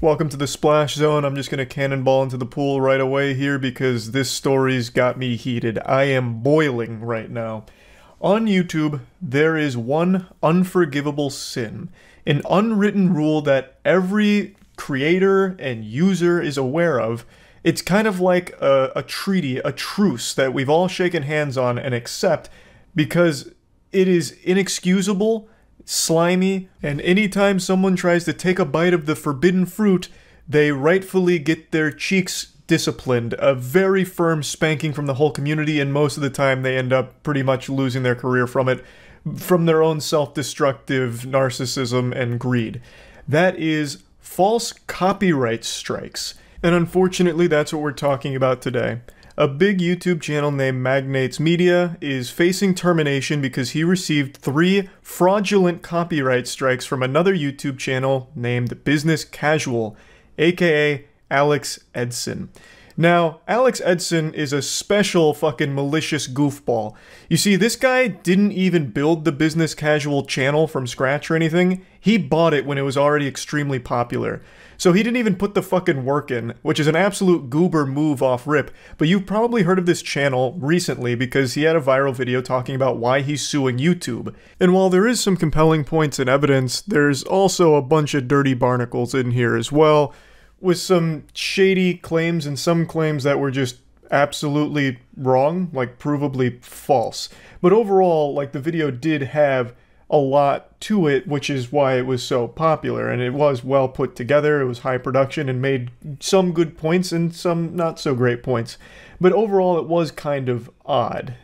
Welcome to the Splash Zone. I'm just going to cannonball into the pool right away here because this story's got me heated. I am boiling right now. On YouTube, there is one unforgivable sin, an unwritten rule that every creator and user is aware of. It's kind of like a treaty, a truce that we've all shaken hands on and accept because it is inexcusable, slimy, and anytime someone tries to take a bite of the forbidden fruit, they rightfully get their cheeks disciplined, a very firm spanking from the whole community, and most of the time they end up pretty much losing their career from it, from their own self-destructive narcissism and greed. That is false copyright strikes, and unfortunately that's what we're talking about today. A big YouTube channel named Magnates Media is facing termination because he received 3 fraudulent copyright strikes from another YouTube channel named Business Casual, aka Alex Edson. Now, Alex Edson is a special fucking malicious goofball. You see, this guy didn't even build the Business Casual channel from scratch or anything. He bought it when it was already extremely popular. So he didn't even put the fucking work in, which is an absolute goober move off rip. But you've probably heard of this channel recently because he had a viral video talking about why he's suing YouTube. And while there is some compelling points and evidence, there's also a bunch of dirty barnacles in here as well, with some shady claims and some claims that were just absolutely wrong, like provably false. But overall, like, the video did have a lot to it, which is why it was so popular, and it was well put together, it was high production, and made some good points and some not so great points. But overall, it was kind of odd.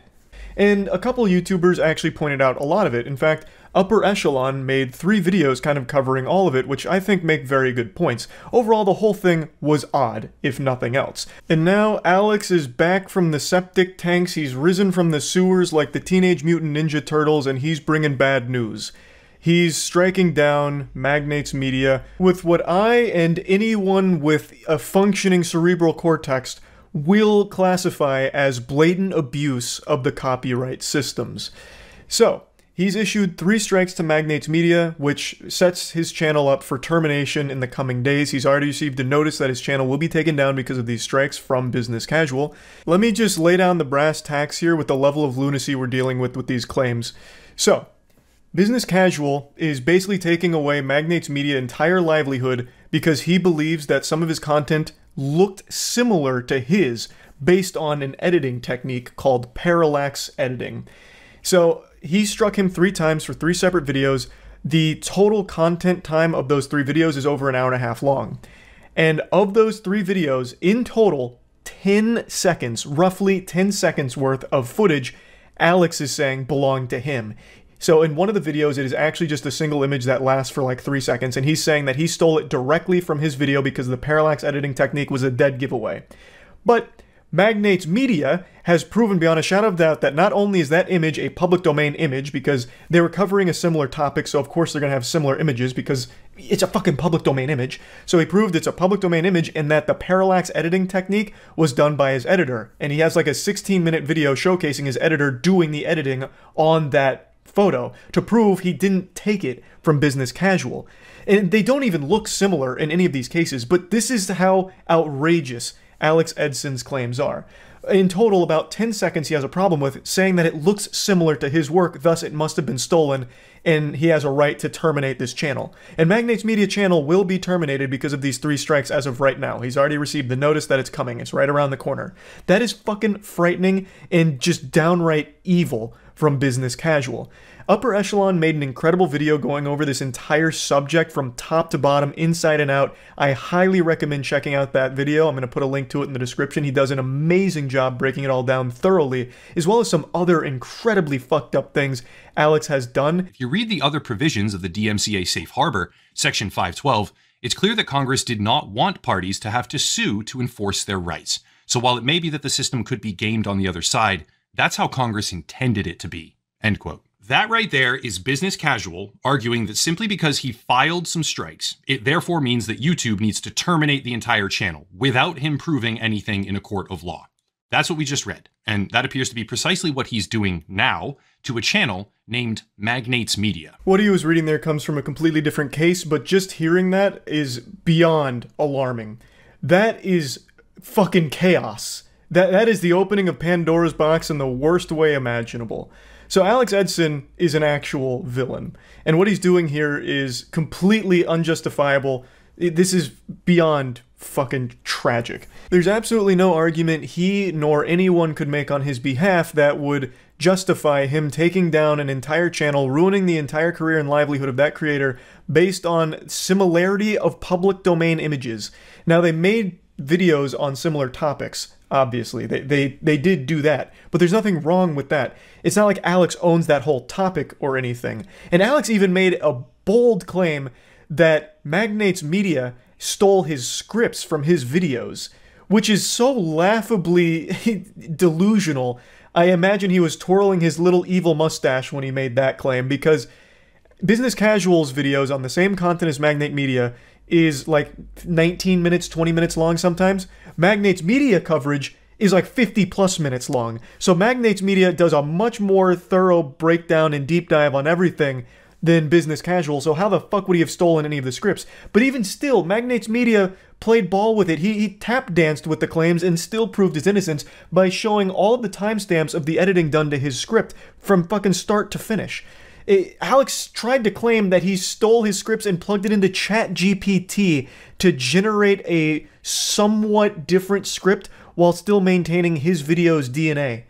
And a couple YouTubers actually pointed out a lot of it. In fact, Upper Echelon made 3 videos kind of covering all of it, which I think make very good points. Overall, the whole thing was odd, if nothing else. And now Alex is back from the septic tanks, he's risen from the sewers like the Teenage Mutant Ninja Turtles, and he's bringing bad news. He's striking down Magnates Media with what I and anyone with a functioning cerebral cortex will classify as blatant abuse of the copyright systems. So, he's issued 3 strikes to Magnates Media, which sets his channel up for termination in the coming days. He's already received a notice that his channel will be taken down because of these strikes from Business Casual. Let me just lay down the brass tacks here with the level of lunacy we're dealing with these claims. So, Business Casual is basically taking away Magnates Media's entire livelihood because he believes that some of his content looked similar to his based on an editing technique called parallax editing. So he struck him 3 times for 3 separate videos. The total content time of those 3 videos is over an hour and a half long. And of those 3 videos, in total, 10 seconds, roughly 10 seconds worth of footage, Alex is saying belonged to him. So in one of the videos, it is actually just a single image that lasts for like 3 seconds, and he's saying that he stole it directly from his video because the parallax editing technique was a dead giveaway. But Magnates Media has proven beyond a shadow of doubt that not only is that image a public domain image, because they were covering a similar topic, so of course they're going to have similar images because it's a fucking public domain image. So he proved it's a public domain image and that the parallax editing technique was done by his editor. And he has like a 16-minute video showcasing his editor doing the editing on that photo to prove he didn't take it from Business Casual. And they don't even look similar in any of these cases, but this is how outrageous Alex Edson's claims are. In total, about 10 seconds he has a problem with, saying that it looks similar to his work, thus it must have been stolen, and he has a right to terminate this channel. And Magnates Media channel will be terminated because of these 3 strikes as of right now. He's already received the notice that it's coming. It's right around the corner. That is fucking frightening and just downright evil from Business Casual. Upper Echelon made an incredible video going over this entire subject from top to bottom, inside and out. I highly recommend checking out that video. I'm going to put a link to it in the description. He does an amazing job breaking it all down thoroughly, as well as some other incredibly fucked up things Alex has done. If you read the other provisions of the DMCA Safe Harbor, Section 512, it's clear that Congress did not want parties to have to sue to enforce their rights. So while it may be that the system could be gamed on the other side, that's how Congress intended it to be. End quote. That right there is Business Casual arguing that simply because he filed some strikes, it therefore means that YouTube needs to terminate the entire channel without him proving anything in a court of law. That's what we just read, and that appears to be precisely what he's doing now to a channel named Magnates Media. What he was reading there comes from a completely different case, but just hearing that is beyond alarming. That is fucking chaos. That is the opening of Pandora's box in the worst way imaginable. So Alex Edson is an actual villain, and what he's doing here is completely unjustifiable. This is beyond fucking tragic. There's absolutely no argument he nor anyone could make on his behalf that would justify him taking down an entire channel, ruining the entire career and livelihood of that creator based on similarity of public domain images. Now, they made videos on similar topics, obviously. They did do that, but there's nothing wrong with that. It's not like Alex owns that whole topic or anything. And Alex even made a bold claim that Magnates Media stole his scripts from his videos, which is so laughably delusional. I imagine he was twirling his little evil mustache when he made that claim, because Business Casual's videos on the same content as Magnate Media is like 19 minutes, 20 minutes long sometimes. Magnates Media coverage is like 50 plus minutes long. So Magnates Media does a much more thorough breakdown and deep dive on everything than Business Casual, so how the fuck would he have stolen any of the scripts? But even still, Magnates Media played ball with it. He tap danced with the claims and still proved his innocence by showing all of the timestamps of the editing done to his script from fucking start to finish. Alex tried to claim that he stole his scripts and plugged it into ChatGPT to generate a somewhat different script while still maintaining his video's DNA.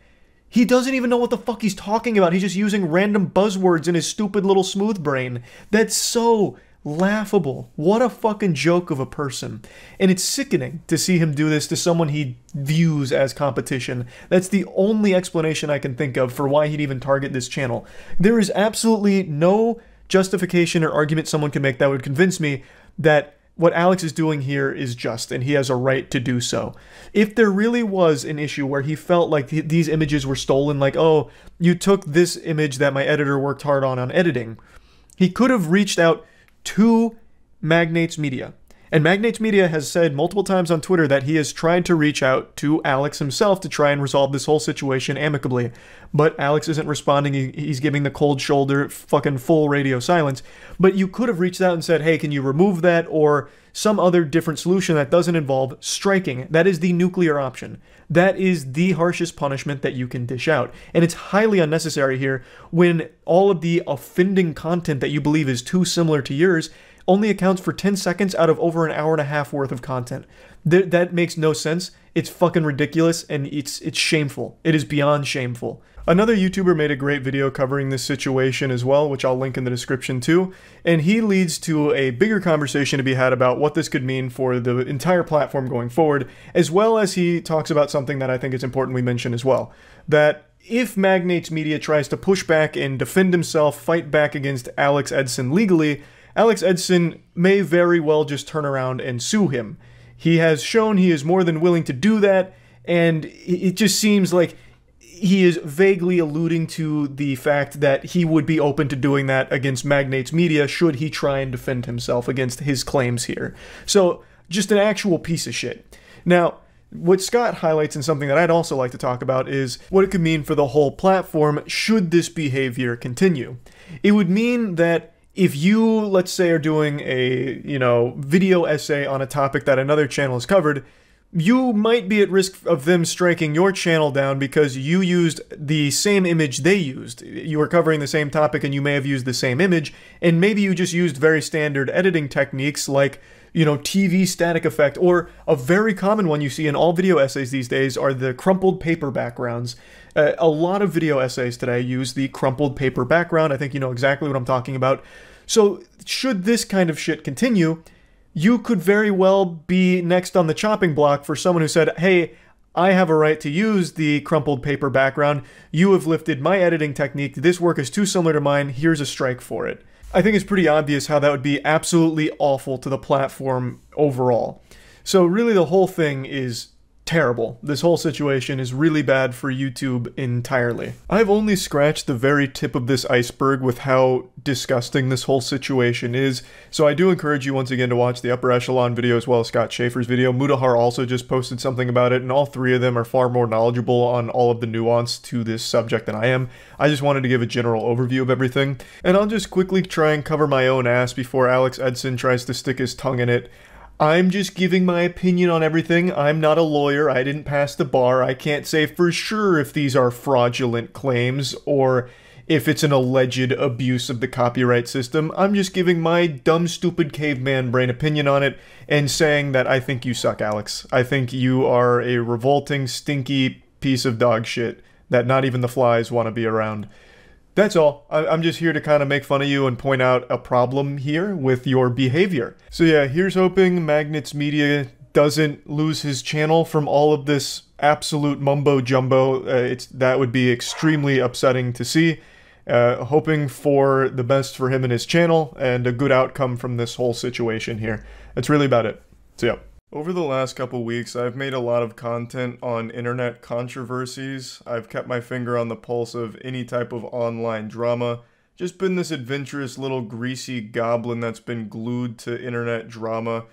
He doesn't even know what the fuck he's talking about. He's just using random buzzwords in his stupid little smooth brain. That's so laughable. What a fucking joke of a person. And it's sickening to see him do this to someone he views as competition. That's the only explanation I can think of for why he'd even target this channel. There is absolutely no justification or argument someone can make that would convince me that what Alex is doing here is just, and he has a right to do so. If there really was an issue where he felt like these images were stolen, like, oh, you took this image that my editor worked hard on editing, he could have reached out to Magnates Media. And Magnates Media has said multiple times on Twitter that he has tried to reach out to Alex himself to try and resolve this whole situation amicably. But Alex isn't responding. He's giving the cold shoulder, fucking full radio silence. But you could have reached out and said, hey, can you remove that, or some other different solution that doesn't involve striking. That is the nuclear option. That is the harshest punishment that you can dish out. And it's highly unnecessary here when all of the offending content that you believe is too similar to yours only accounts for 10 seconds out of over an hour and a half worth of content. That makes no sense. It's fucking ridiculous, and it's shameful. It is beyond shameful. Another YouTuber made a great video covering this situation as well, which I'll link in the description too, and he leads to a bigger conversation to be had about what this could mean for the entire platform going forward, as well as he talks about something that I think is important we mention as well, that if Magnates Media tries to push back and defend himself, fight back against Alex Edson legally, Alex Edson may very well just turn around and sue him. He has shown he is more than willing to do that, and it just seems like he is vaguely alluding to the fact that he would be open to doing that against Magnates Media should he try and defend himself against his claims here. So, just an actual piece of shit. Now, what Scott highlights and something that I'd also like to talk about is what it could mean for the whole platform should this behavior continue. It would mean that if you, let's say, are doing a, video essay on a topic that another channel has covered, you might be at risk of them striking your channel down because you used the same image they used. You were covering the same topic and you may have used the same image, and maybe you just used very standard editing techniques like, TV static effect, or a very common one you see in all video essays these days are the crumpled paper backgrounds. A lot of video essays today use the crumpled paper background. I think you know exactly what I'm talking about. So, should this kind of shit continue, you could very well be next on the chopping block for someone who said, hey, I have a right to use the crumpled paper background. You have lifted my editing technique. This work is too similar to mine. Here's a strike for it. I think it's pretty obvious how that would be absolutely awful to the platform overall. So really the whole thing is terrible. This whole situation is really bad for YouTube entirely. I've only scratched the very tip of this iceberg with how disgusting this whole situation is, so I do encourage you once again to watch the Upper Echelon video as well as Scott Schaefer's video. Mudahar also just posted something about it, and all three of them are far more knowledgeable on all of the nuance to this subject than I am. I just wanted to give a general overview of everything, and I'll just quickly try and cover my own ass before Alex Edson tries to stick his tongue in it. I'm just giving my opinion on everything. I'm not a lawyer. I didn't pass the bar. I can't say for sure if these are fraudulent claims or if it's an alleged abuse of the copyright system. I'm just giving my dumb, stupid caveman brain opinion on it and saying that I think you suck, Alex. I think you are a revolting, stinky piece of dog shit that not even the flies want to be around. That's all. I'm just here to kind of make fun of you and point out a problem here with your behavior. So yeah, here's hoping Magnets Media doesn't lose his channel from all of this absolute mumbo jumbo. That would be extremely upsetting to see. Hoping for the best for him and his channel and a good outcome from this whole situation here. That's really about it. So yeah. Over the last couple weeks, I've made a lot of content on internet controversies. I've kept my finger on the pulse of any type of online drama. Just been this adventurous little greasy goblin that's been glued to internet drama.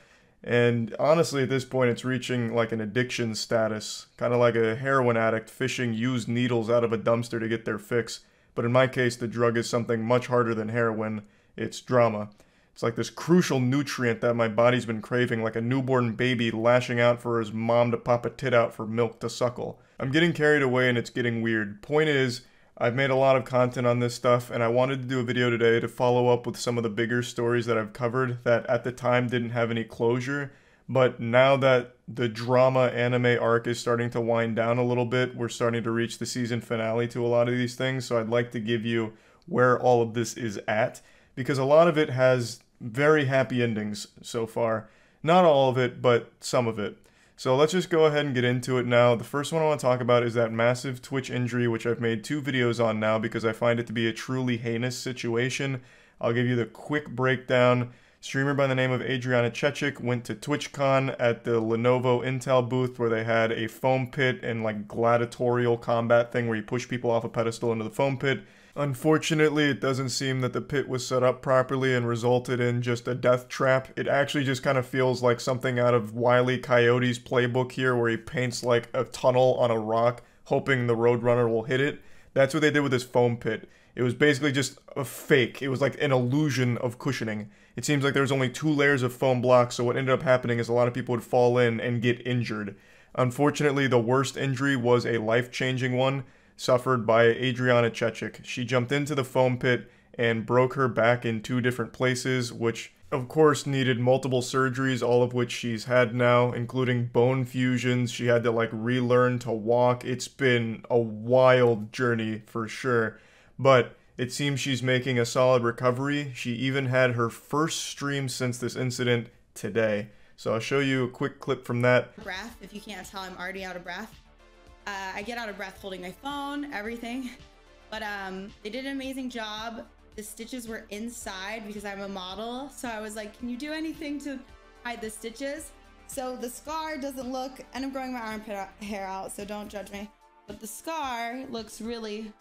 And honestly, at this point, it's reaching like an addiction status. Kind of like a heroin addict fishing used needles out of a dumpster to get their fix. But in my case, the drug is something much harder than heroin. It's drama. It's like this crucial nutrient that my body's been craving, like a newborn baby lashing out for his mom to pop a tit out for milk to suckle. I'm getting carried away and it's getting weird. Point is, I've made a lot of content on this stuff and I wanted to do a video today to follow up with some of the bigger stories that I've covered that at the time didn't have any closure. But now that the drama anime arc is starting to wind down a little bit, we're starting to reach the season finale to a lot of these things. So I'd like to give you where all of this is at, because a lot of it has very happy endings so far. Not all of it, but some of it. So let's just go ahead and get into it now. The first one I want to talk about is that massive Twitch injury, which I've made 2 videos on now because I find it to be a truly heinous situation. I'll give you the quick breakdown. Streamer by the name of Adriana Chechik went to TwitchCon at the Lenovo Intel booth where they had a foam pit and like gladiatorial combat thing where you push people off a pedestal into the foam pit. Unfortunately, it doesn't seem that the pit was set up properly and resulted in just a death trap. It actually just kind of feels like something out of Wile E. Coyote's playbook here where he paints like a tunnel on a rock hoping the Roadrunner will hit it. That's what they did with this foam pit. It was basically just a fake. It was like an illusion of cushioning. It seems like there was only 2 layers of foam blocks, so what ended up happening is a lot of people would fall in and get injured. Unfortunately, the worst injury was a life-changing one suffered by Adriana Chechik. She jumped into the foam pit and broke her back in 2 different places, which of course needed multiple surgeries, all of which she's had now, including bone fusions. She had to like relearn to walk. It's been a wild journey for sure, but it seems she's making a solid recovery. She even had her first stream since this incident today. So I'll show you a quick clip from that. Breath, if you can't tell, I'm already out of breath. I get out of breath holding my phone, everything. But they did an amazing job. The stitches were inside because I'm a model. So I was like, can you do anything to hide the stitches? So the scar doesn't look, and I'm growing my armpit hair out, so don't judge me. But the scar looks really...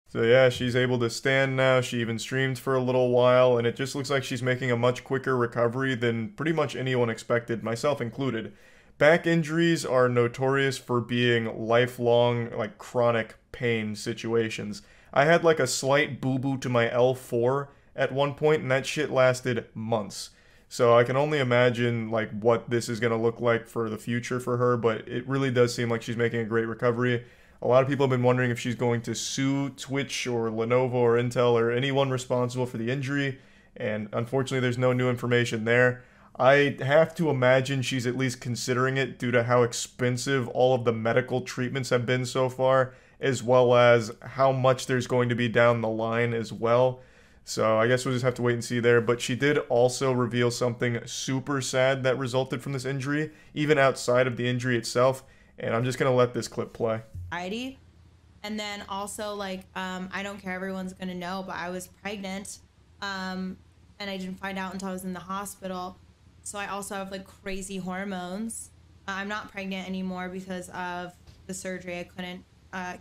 So yeah, she's able to stand now. She even streamed for a little while, and it just looks like she's making a much quicker recovery than pretty much anyone expected, myself included. Back injuries are notorious for being lifelong, like chronic pain situations. I had like a slight boo-boo to my L4 at one point, and that shit lasted months. So I can only imagine like what this is going to look like for the future for her, but it really does seem like she's making a great recovery. A lot of people have been wondering if she's going to sue Twitch or Lenovo or Intel or anyone responsible for the injury, and unfortunately there's no new information there. I have to imagine she's at least considering it due to how expensive all of the medical treatments have been so far, as well as how much there's going to be down the line as well. So I guess we'll just have to wait and see there. But she did also reveal something super sad that resulted from this injury, even outside of the injury itself. And I'm just going to let this clip play. And then also, like, I don't care, everyone's going to know, but I was pregnant. And I didn't find out until I was in the hospital. So I also have like crazy hormones. I'm not pregnant anymore because of the surgery. I couldn't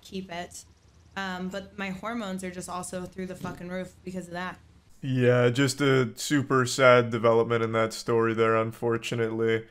keep it. But my hormones are just also through the fucking roof because of that. Yeah, just a super sad development in that story there, unfortunately.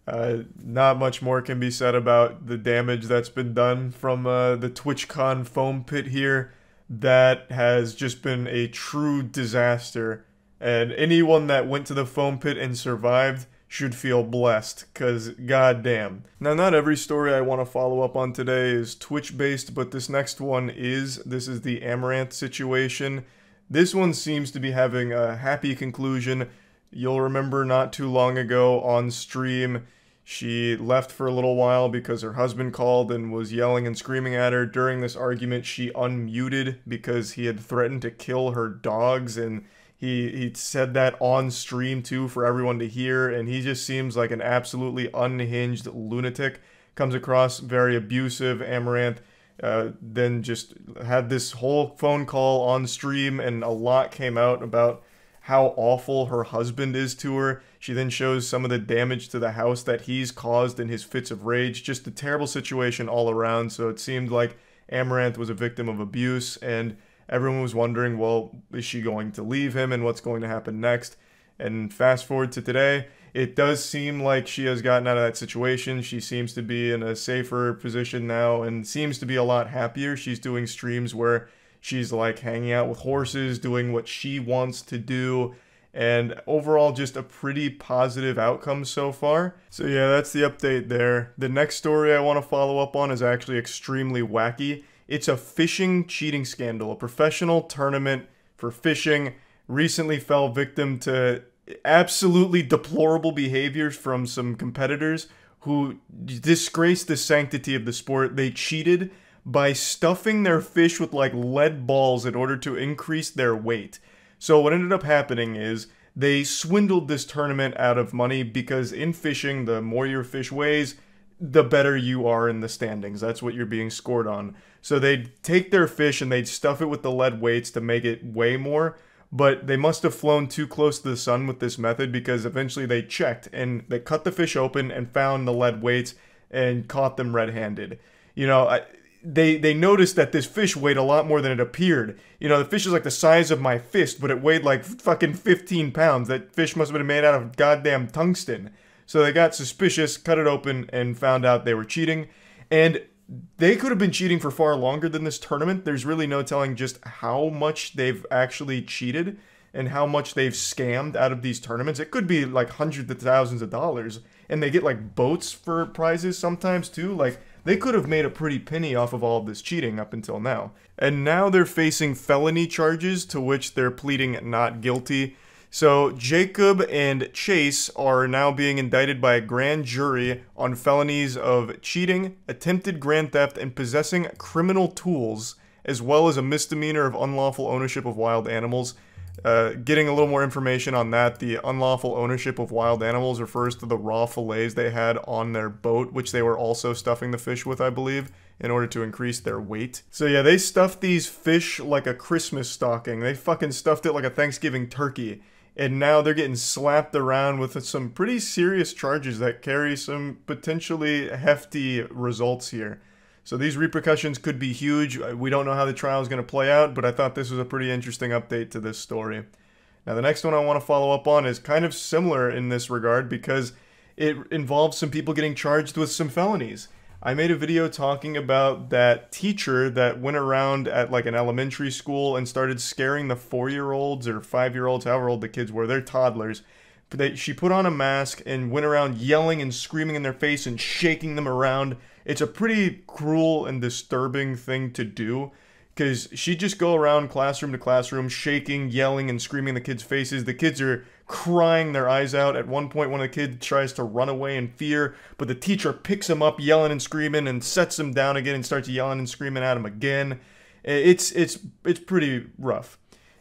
Not much more can be said about the damage that's been done from the TwitchCon foam pit here. That has just been a true disaster. And anyone that went to the foam pit and survived should feel blessed, because goddamn. Now, not every story I want to follow up on today is Twitch-based, but this next one is. This is the Amaranth situation. This one seems to be having a happy conclusion. You'll remember not too long ago on stream, she left for a little while because her husband called and was yelling and screaming at her. During this argument, she unmuted because he had threatened to kill her dogs, and he said that on stream too for everyone to hear, and he just seems like an absolutely unhinged lunatic. Comes across very abusive. Amaranth then just had this whole phone call on stream, and a lot came out about how awful her husband is to her. She then shows some of the damage to the house that he's caused in his fits of rage. Just a terrible situation all around. So it seemed like Amaranth was a victim of abuse, and everyone was wondering, well, is she going to leave him and what's going to happen next? And fast forward to today, it does seem like she has gotten out of that situation. She seems to be in a safer position now and seems to be a lot happier. She's doing streams where she's like hanging out with horses, doing what she wants to do, and overall just a pretty positive outcome so far. So yeah, that's the update there. The next story I want to follow up on is actually extremely wacky. It's a fishing cheating scandal. A professional tournament for fishing recently fell victim to absolutely deplorable behaviors from some competitors who disgraced the sanctity of the sport. They cheated by stuffing their fish with like lead balls in order to increase their weight. So what ended up happening is they swindled this tournament out of money, because in fishing, the more your fish weighs, the better you are in the standings. That's what you're being scored on. So they'd take their fish and they'd stuff it with the lead weights to make it weigh more, but they must have flown too close to the sun with this method, because eventually they checked and they cut the fish open and found the lead weights and caught them red-handed. You know, they noticed that this fish weighed a lot more than it appeared. You know, the fish is like the size of my fist, but it weighed like fucking 15 pounds. That fish must have been made out of goddamn tungsten. So they got suspicious, cut it open, and found out they were cheating. And they could have been cheating for far longer than this tournament. There's really no telling just how much they've actually cheated and how much they've scammed out of these tournaments. It could be like hundreds of thousands of dollars. And they get like boats for prizes sometimes too. Like, they could have made a pretty penny off of all of this cheating up until now. And now they're facing felony charges to which they're pleading not guilty. So Jacob and Chase are now being indicted by a grand jury on felonies of cheating, attempted grand theft, and possessing criminal tools, as well as a misdemeanor of unlawful ownership of wild animals. Getting a little more information on that, the unlawful ownership of wild animals refers to the raw fillets they had on their boat, which they were also stuffing the fish with, I believe, in order to increase their weight. So yeah, they stuffed these fish like a Christmas stocking. They fucking stuffed it like a Thanksgiving turkey. And now they're getting slapped around with some pretty serious charges that carry some potentially hefty results here. So these repercussions could be huge. We don't know how the trial is going to play out, but I thought this was a pretty interesting update to this story. Now the next one I want to follow up on is kind of similar in this regard, because it involves some people getting charged with some felonies. I made a video talking about that teacher that went around at like an elementary school and started scaring the 4-year-olds or 5-year-olds, however old the kids were, they're toddlers. She put on a mask and went around yelling and screaming in their face and shaking them around. It's a pretty cruel and disturbing thing to do, because she'd just go around classroom to classroom, shaking, yelling, and screaming in the kids' faces. The kids are crying their eyes out. At one point, one of the kids tries to run away in fear, but the teacher picks him up, yelling and screaming, and sets him down again and starts yelling and screaming at him again. It's pretty rough.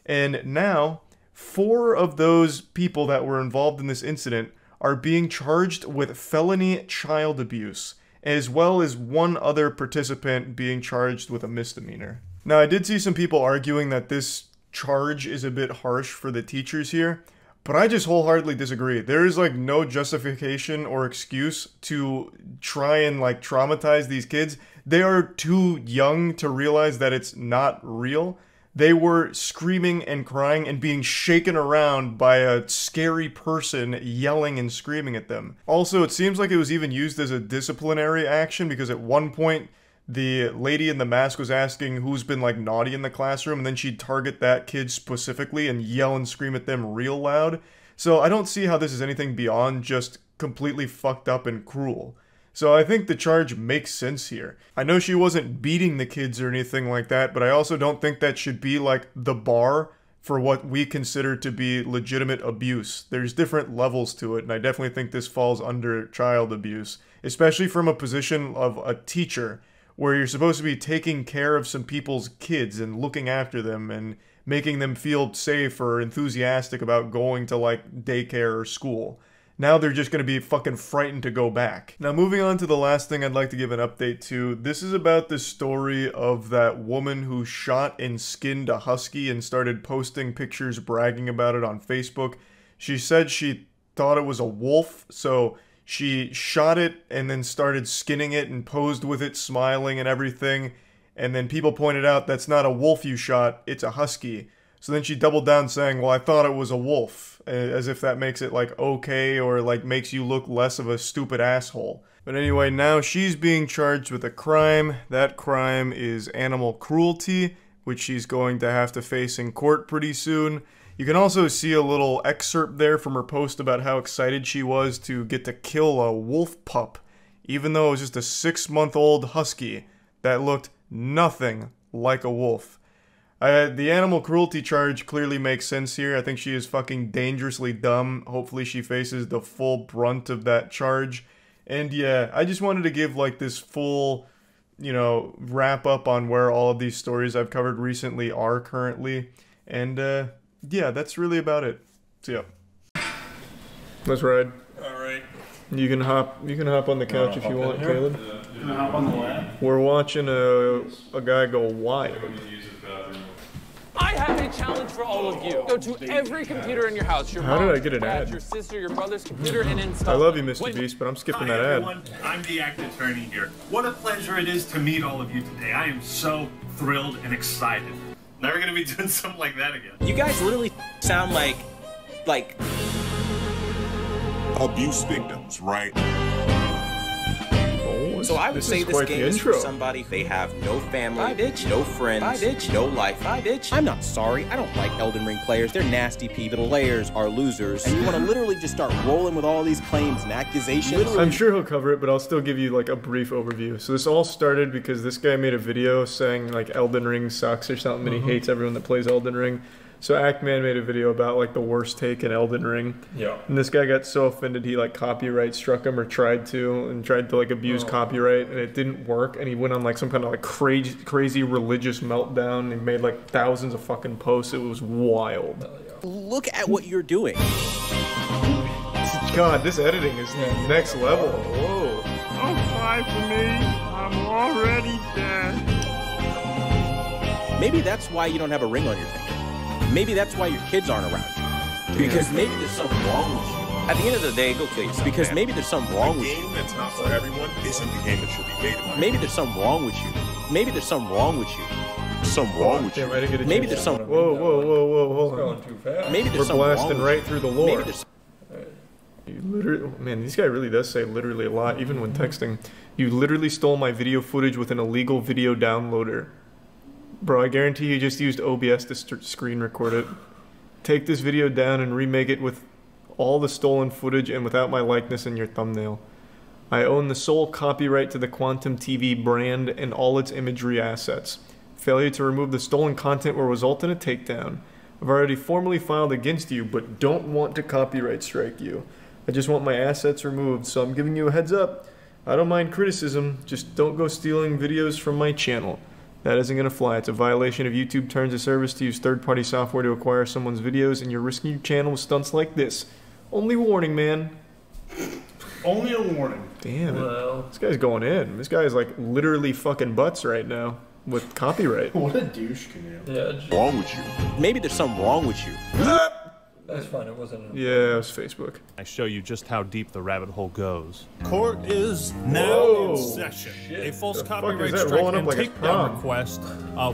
And now, 4 of those people that were involved in this incident are being charged with felony child abuse, as well as 1 other participant being charged with a misdemeanor. Now, I did see some people arguing that this charge is a bit harsh for the teachers here. But I just wholeheartedly disagree. There is like no justification or excuse to try and like traumatize these kids. They are too young to realize that it's not real. They were screaming and crying and being shaken around by a scary person yelling and screaming at them. Also, it seems like it was even used as a disciplinary action because at one point the lady in the mask was asking who's been like naughty in the classroom, and then she'd target that kid specifically and yell and scream at them real loud. So I don't see how this is anything beyond just completely fucked up and cruel. So I think the charge makes sense here. I know she wasn't beating the kids or anything like that, but I also don't think that should be like the bar for what we consider to be legitimate abuse. There's different levels to it, and I definitely think this falls under child abuse, especially from a position of a teacher, where you're supposed to be taking care of some people's kids and looking after them and making them feel safe or enthusiastic about going to like daycare or school. Now they're just going to be fucking frightened to go back. Now moving on to the last thing I'd like to give an update to. This is about the story of that woman who shot and skinned a husky and started posting pictures bragging about it on Facebook. She said she thought it was a wolf, so she shot it and then started skinning it and posed with it, smiling and everything. And then people pointed out, that's not a wolf you shot, it's a husky. So then she doubled down saying, well, I thought it was a wolf, as if that makes it like okay or like makes you look less of a stupid asshole. But anyway, now she's being charged with a crime. That crime is animal cruelty, which she's going to have to face in court pretty soon. You can also see a little excerpt there from her post about how excited she was to get to kill a wolf pup, even though it was just a 6-month-old husky that looked nothing like a wolf. The animal cruelty charge clearly makes sense here. I think she is fucking dangerously dumb. Hopefully she faces the full brunt of that charge. And yeah, I just wanted to give like this full, you know, wrap up on where all of these stories I've covered recently are currently. And yeah, that's really about it. So yeah. Let's ride. Alright. You can hop on the couch if you want, Caleb. You can hop on the lap. We're watching a guy go wild. I have a challenge for all of you. Go to every computer in your house. Your How mom, did I get an dad, ad? your sister, your brother's computer, and install. I love you, Mr. Beast, but I'm skipping Hi, that ad. everyone. I'm the act attorney here. What a pleasure it is to meet all of you today. I am so thrilled and excited. Never gonna be doing something like that again. You guys literally sound like abuse victims, right? So I would say this game is for somebody they have no family, no friends, no life. I'm not sorry. I don't like Elden Ring players. They're nasty people. The players are losers. And you want to literally just start rolling with all these claims and accusations. I'm sure he'll cover it, but I'll still give you like a brief overview. So this all started because this guy made a video saying like Elden Ring sucks or something, and he hates everyone that plays Elden Ring. So Actman made a video about like the worst take in Elden Ring. Yeah. And this guy got so offended he like copyright struck him or tried to like abuse copyright, and it didn't work, and he went on like some kind of like crazy religious meltdown and made like thousands of fucking posts. It was wild. Look at what you're doing. God, this editing is next level. Whoa. Don't cry for me. I'm already dead. Maybe that's why you don't have a ring on your finger. Maybe that's why your kids aren't around you. Because maybe there's something wrong with you. At the end of the day, go kill yourself. Because maybe there's something wrong with you. The game that's not for everyone isn't the game that should be hated. Maybe there's something wrong with you. Maybe there's something wrong with you. Something wrong with you. Maybe there's something. Whoa, hold on. Too fast. Maybe there's We're something wrong blasting with right you. through the lore. Maybe there's. You literally, man, this guy really does say literally a lot, even when texting. You literally stole my video footage with an illegal video downloader. Bro, I guarantee you just used OBS to screen record it. Take this video down and remake it with all the stolen footage and without my likeness in your thumbnail. I own the sole copyright to the Quantum TV brand and all its imagery assets. Failure to remove the stolen content will result in a takedown. I've already formally filed against you, but don't want to copyright strike you. I just want my assets removed, so I'm giving you a heads up. I don't mind criticism, just don't go stealing videos from my channel. That isn't going to fly. It's a violation of YouTube terms of service to use third-party software to acquire someone's videos, and you're risking your channel with stunts like this. Only warning, man. Only a warning. Damn. Well, this guy's going in. This guy's like literally fucking butts right now with copyright. What a douche can you? Wrong with you. Maybe there's something wrong with you. That's fine, it wasn't. Yeah, it was Facebook. I show you just how deep the rabbit hole goes. Court is now in session. A false copyright strike and takedown request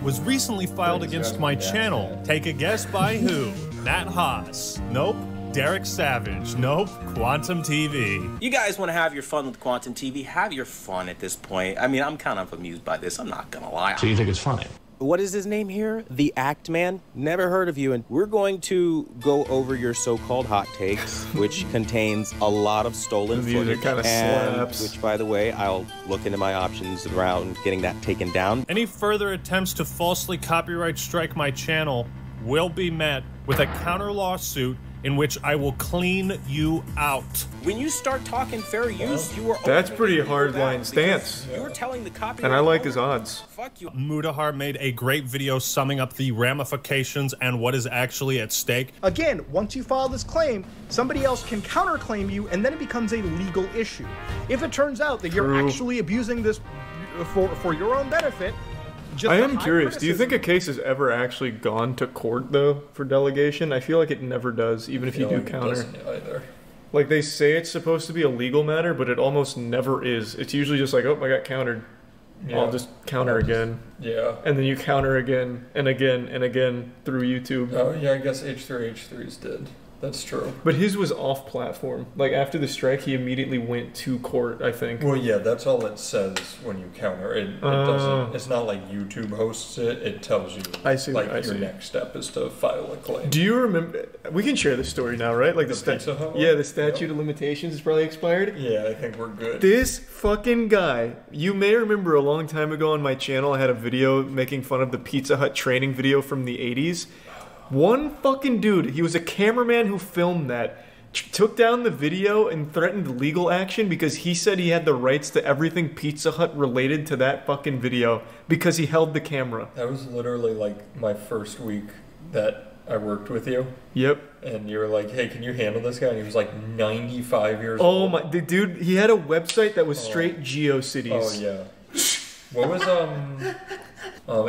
was recently filed against my channel. Take a guess by who? Nat Haas. Nope. Derek Savage. Nope. Quantum TV. You guys want to have your fun with Quantum TV? Have your fun at this point. I mean, I'm kind of amused by this. I'm not gonna lie. So you think it's funny? What is his name here? The Act Man? Never heard of you. And we're going to go over your so-called hot takes, which contains a lot of stolen footage. Kind of slaps. Which, by the way, I'll look into my options around getting that taken down. Any further attempts to falsely copyright strike my channel will be met with a counter lawsuit in which I will clean you out. When you start talking fair use, you are... That's pretty hardline stance. You're telling the copyright... And I like his odds. Fuck you. Mudahar made a great video summing up the ramifications and what is actually at stake. Again, once you file this claim, somebody else can counterclaim you, and then it becomes a legal issue. If it turns out that you're actually abusing this for your own benefit... I am curious, do you think a case has ever actually gone to court, though, for delegation? I feel like it never does, even if you do counter. Either. Like, they say it's supposed to be a legal matter, but it almost never is. It's usually just like, oh, I got countered. Yeah. I'll just counter again. Yeah. And then you counter again, and again, and again, through YouTube. Oh, yeah, I guess H3H3's did. That's true. But his was off-platform. Like, after the strike, he immediately went to court, I think. Well, yeah, that's all it says when you counter. It doesn't... It's not like YouTube hosts it. It tells you, your next step is to file a claim. Do you remember... We can share the story now, right? Like, the statute of limitations is probably expired? Yeah, I think we're good. This fucking guy... You may remember a long time ago on my channel, I had a video making fun of the Pizza Hut training video from the 80s. One fucking dude, he was a cameraman who filmed that, took down the video and threatened legal action because he said he had the rights to everything Pizza Hut related to that fucking video because he held the camera. That was literally like my first week that I worked with you. Yep. And you were like, hey, can you handle this guy? And he was like 95 years old. Oh my, the dude, he had a website that was straight GeoCities. Oh yeah. What was,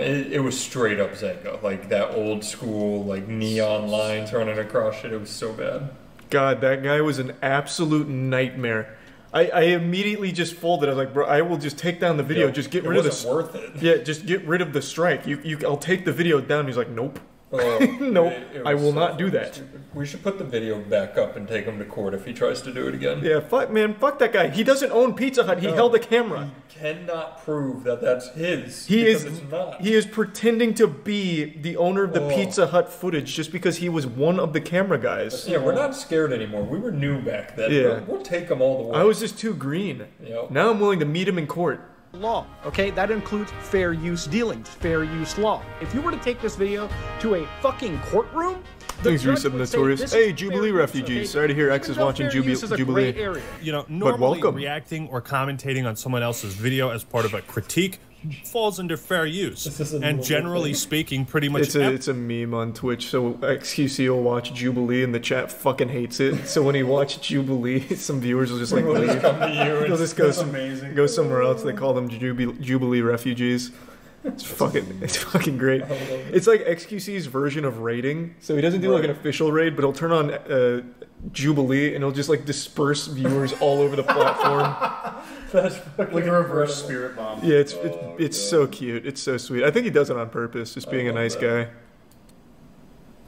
it was straight up Zynga, like that old school, like neon lines running across it. It was so bad. God, that guy was an absolute nightmare. I immediately just folded. I was like, bro, I will just take down the video. Just get rid of this. It wasn't worth it. Yeah, just get rid of the strike. I'll take the video down. He's like, nope. Nope, I will not do that. Stupid. We should put the video back up and take him to court if he tries to do it again. Yeah, fuck that guy. He doesn't own Pizza Hut. He held a camera. He cannot prove that that's his. He is pretending to be the owner of the Pizza Hut footage just because he was one of the camera guys. Yeah, we're not scared anymore. We were new back then. Yeah. We'll take him all the way. I was just too green. Yep. Now I'm willing to meet him in court. Law, okay? That includes fair use dealings, fair use law. If you were to take this video to a fucking courtroom, Thanks for resub notorious. Hey, Jubilee refugees. Okay? Sorry to hear X is watching Jubilee. You know, normally reacting or commentating on someone else's video as part of a critique falls under fair use. And generally speaking, pretty much it's a meme on Twitch. So XQC will watch Jubilee and the chat fucking hates it. So when he watched Jubilee, some viewers will just like leave. They'll just go somewhere else. They call them Jubilee refugees. It's fucking great. It's like XQC's version of raiding. So he doesn't do like an official raid, but he'll turn on Jubilee and he'll just like disperse viewers all over the platform. That's like a reverse spirit bomb. Yeah, it's so cute. It's so sweet. I think he does it on purpose, just being a nice guy.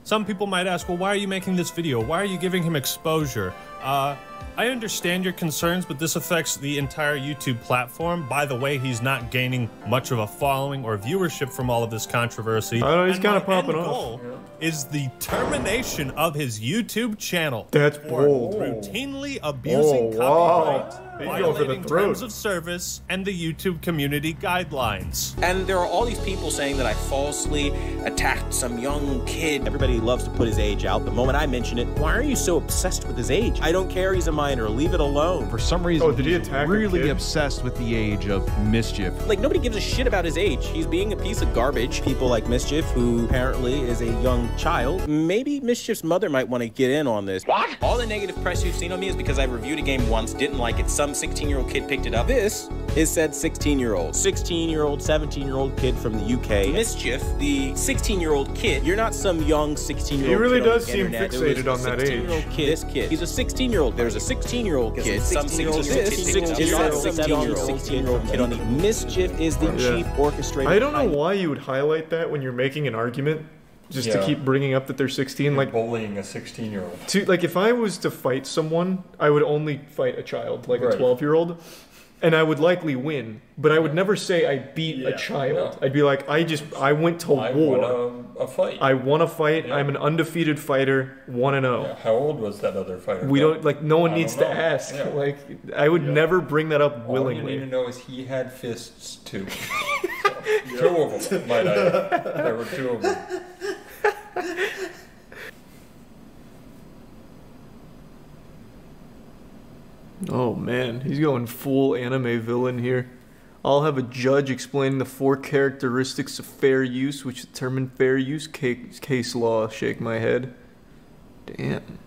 Some people might ask, well, why are you making this video? Why are you giving him exposure? I understand your concerns, but this affects the entire YouTube platform. By the way, he's not gaining much of a following or viewership from all of this controversy. I know, he's kind of popping off. Is the termination of his YouTube channel. That's bold. Routinely abusing copyright, violating terms of service, and the YouTube community guidelines. And there are all these people saying that I falsely attacked some young kid. Everybody loves to put his age out. The moment I mention it, why are you so obsessed with his age? I don't care, he's a minor, leave it alone. For some reason, did he attack really obsessed with the age of Mischief. Like, nobody gives a shit about his age. He's being a piece of garbage. People like Mischief, who apparently is a young child. Maybe Mischief's mother might want to get in on this. What? All the negative press you've seen on me is because I reviewed a game once, didn't like it, some 16-year-old kid picked it up. This is said 16-year-old. 16-year-old, 17-year-old kid from the UK. Mischief, the 16-year-old kid. You're not some young 16-year-old He really kid does on the seem internet. fixated on that age. 16-year-old kid. This kid. He's a 16-year-old. There's a 16-year-old kid. Some 16-year-old kid on the Mischief is the chief orchestrator. I don't know why you would highlight that when you're making an argument. Just to keep bringing up that they're 16, You're like bullying a 16-year-old. Like if I was to fight someone, I would only fight a child, like a 12-year-old, and I would likely win. But I would never say I beat a child. I'd be like, I went to war. Won a fight. I won a fight. I'm an undefeated fighter, 1-0. Yeah, how old was that other fighter? We don't like. No one needs to ask. Yeah. Like I would never bring that up willingly. All you need to know is he had fists too. Two of them, might I add. There were two of them. Oh man, he's going full anime villain here. I'll have a judge explaining the 4 characteristics of fair use, which determine fair use case law. Shake my head. Damn.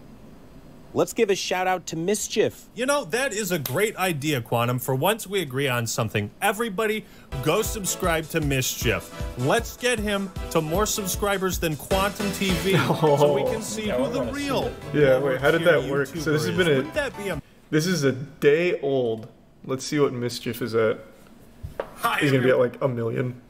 Let's give a shout out to Mischief. You know, that is a great idea, Quantum. For once we agree on something, everybody go subscribe to Mischief. Let's get him to more subscribers than Quantum TV so we can see who the real wait, how did that work? YouTuber So this has is. been Wouldn't that be a this is a day old. Let's see what Mischief is at. He's gonna be at like 1 million.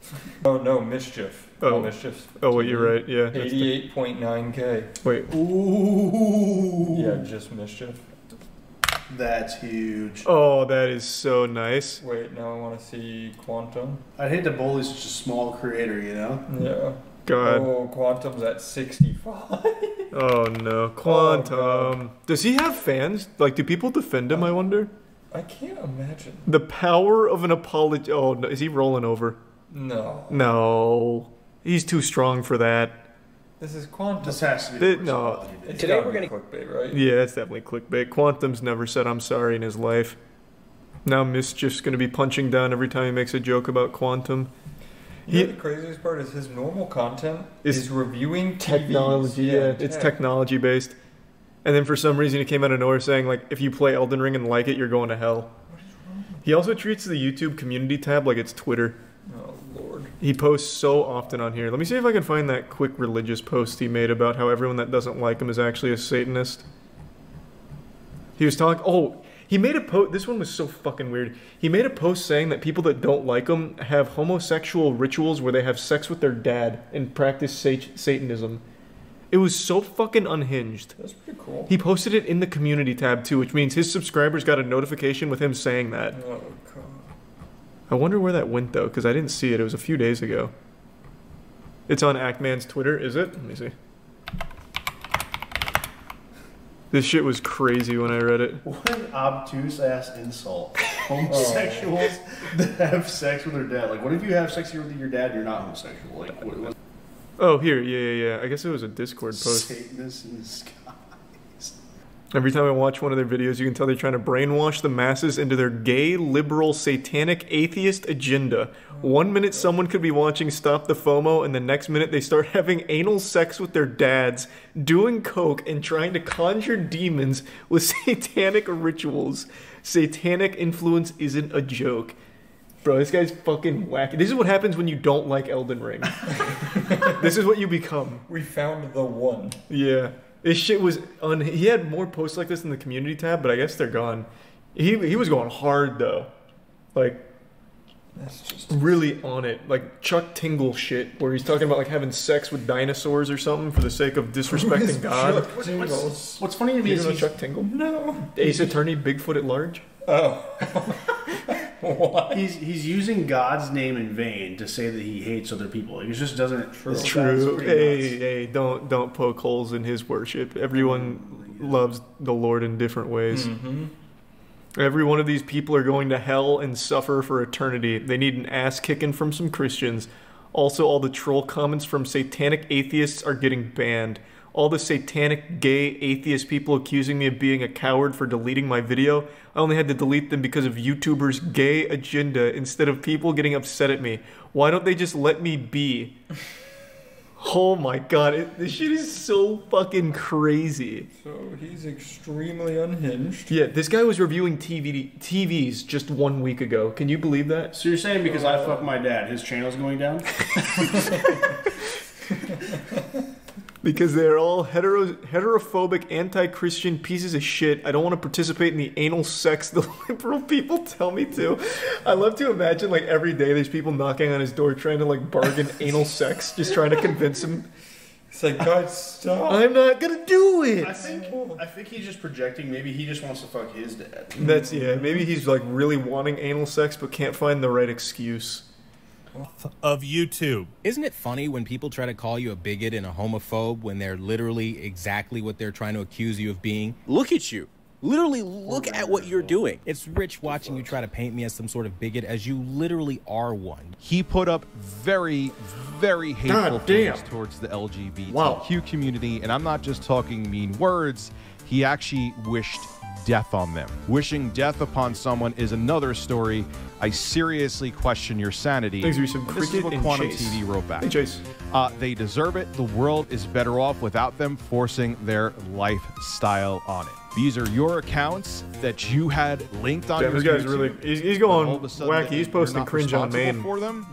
Oh no, Mischief. Oh, Mischief. Oh, wait, you're right. Yeah. 88.9K. Wait. Ooh. Yeah, just Mischief. That's huge. Oh, that is so nice. Wait, now I want to see Quantum. I'd hate to bully such a small creator, you know? Yeah. God. Oh, Quantum's at 65. Oh no, Quantum. Does he have fans? Like, do people defend him? I wonder. I can't imagine. The power of an apology. Oh, no. Is he rolling over? No. No. He's too strong for that. This is Quantum. This has to be no. Today we're gonna clickbait, right? Yeah, that's definitely clickbait. Quantum's never said I'm sorry in his life. Now Mischief's gonna be punching down every time he makes a joke about Quantum. You know, the craziest part is his normal content is reviewing technology. TVs. It's technology based. And then for some reason he came out of nowhere saying, like, if you play Elden Ring and like it, you're going to hell. What is wrong with He also treats the YouTube community tab like it's Twitter. Oh, Lord. He posts so often on here. Let me see if I can find that quick religious post he made about how everyone that doesn't like him is actually a Satanist. He was talking... Oh, he made a post... This one was so fucking weird. He made a post saying that people that don't like him have homosexual rituals where they have sex with their dad and practice Satanism. It was so fucking unhinged. That's pretty cool. He posted it in the community tab too, which means his subscribers got a notification with him saying that. Oh, God. I wonder where that went though, because I didn't see it. It was a few days ago. It's on Actman's Twitter, is it? Let me see. This shit was crazy when I read it. What an obtuse ass insult. Homosexuals that have sex with their dad. Like, what if you have sex with your dad and you're not homosexual? Like, what? Oh, here, yeah. I guess it was a Discord post. Satanists in disguise. Every time I watch one of their videos, you can tell they're trying to brainwash the masses into their gay, liberal, satanic, atheist agenda. 1 minute someone could be watching Stop the FOMO, and the next minute they start having anal sex with their dads, doing coke, and trying to conjure demons with satanic rituals. Satanic influence isn't a joke. Bro, this guy's fucking wacky. This is what happens when you don't like Elden Ring. This is what you become. We found the one. Yeah. This shit was he had more posts like this in the community tab, but I guess they're gone. He was going hard though. Like, that's just really on it. Like Chuck Tingle shit, where he's talking about like having sex with dinosaurs or something for the sake of disrespecting God. What's funny to me is Chuck Tingle? No. Ace Attorney, Bigfoot at Large? Oh. What? He's using God's name in vain to say that he hates other people. He just doesn't. It's true. Hey, don't poke holes in his worship. Everyone loves the Lord in different ways. Mm-hmm. Every one of these people are going to hell and suffer for eternity. They need an ass kicking from some Christians. Also, all the troll comments from satanic atheists are getting banned. All the satanic, gay, atheist people accusing me of being a coward for deleting my video, I only had to delete them because of YouTubers' gay agenda instead of people getting upset at me. Why don't they just let me be? Oh my god, this shit is so fucking crazy. So he's extremely unhinged. Yeah, this guy was reviewing TVs just 1 week ago. Can you believe that? So you're saying because I fuck my dad, his channel's going down? Because they're all heterophobic, anti-Christian pieces of shit. I don't want to participate in the anal sex the liberal people tell me to. I love to imagine, like, every day there's people knocking on his door trying to, like, bargain anal sex, just trying to convince him. It's like, God, stop. I'm not gonna do it. I think he's just projecting. Maybe he just wants to fuck his dad. Maybe he's, like, really wanting anal sex but can't find the right excuse. Of YouTube. Isn't it funny when people try to call you a bigot and a homophobe when they're literally exactly what they're trying to accuse you of being? Look at you. Literally look at what you're doing. It's rich watching you try to paint me as some sort of bigot, as you literally are one. He put up very, very hateful things towards the LGBTQ community, and I'm not just talking mean words. He actually wished death on them. Wishing death upon someone is another story. I seriously question your sanity. Thanks for some This is what Quantum TV wrote back. Hey, Chase. They deserve it. The world is better off without them forcing their lifestyle on it. These are your accounts that you had linked on your this guy's YouTube. really... He's going wacky. He's posting cringe on main. For them?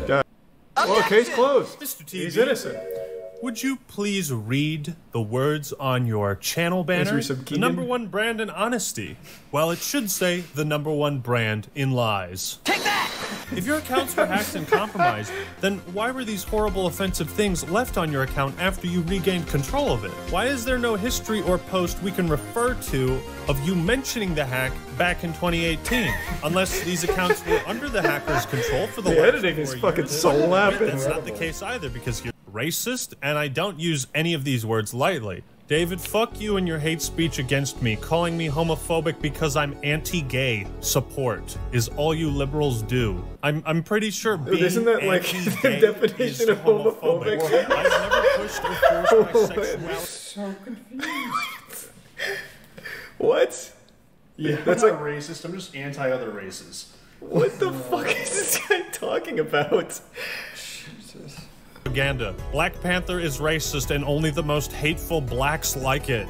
Yeah. Well, case closed. Mr. TV, he's innocent. Would you please read the words on your channel banner? The #1 brand in honesty. Well, it should say the #1 brand in lies. Take that! If your accounts were hacked and compromised, then why were these horrible offensive things left on your account after you regained control of it? Why is there no history or post we can refer to of you mentioning the hack back in 2018? Unless these accounts were under the hacker's control for the last editing is 4 fucking years. so laughing. That's not the case either, because you're racist, and I don't use any of these words lightly. David, fuck you and your hate speech against me. Calling me homophobic because I'm anti-gay support is all you liberals do. I'm pretty sure being Isn't that like the definition of homophobic? I've never pushed or forced my sexuality. So confused. What? Yeah, that's like racist. I'm just anti other races. What the fuck is this guy talking about? Jesus. Propaganda. Black Panther is racist and only the most hateful blacks like it.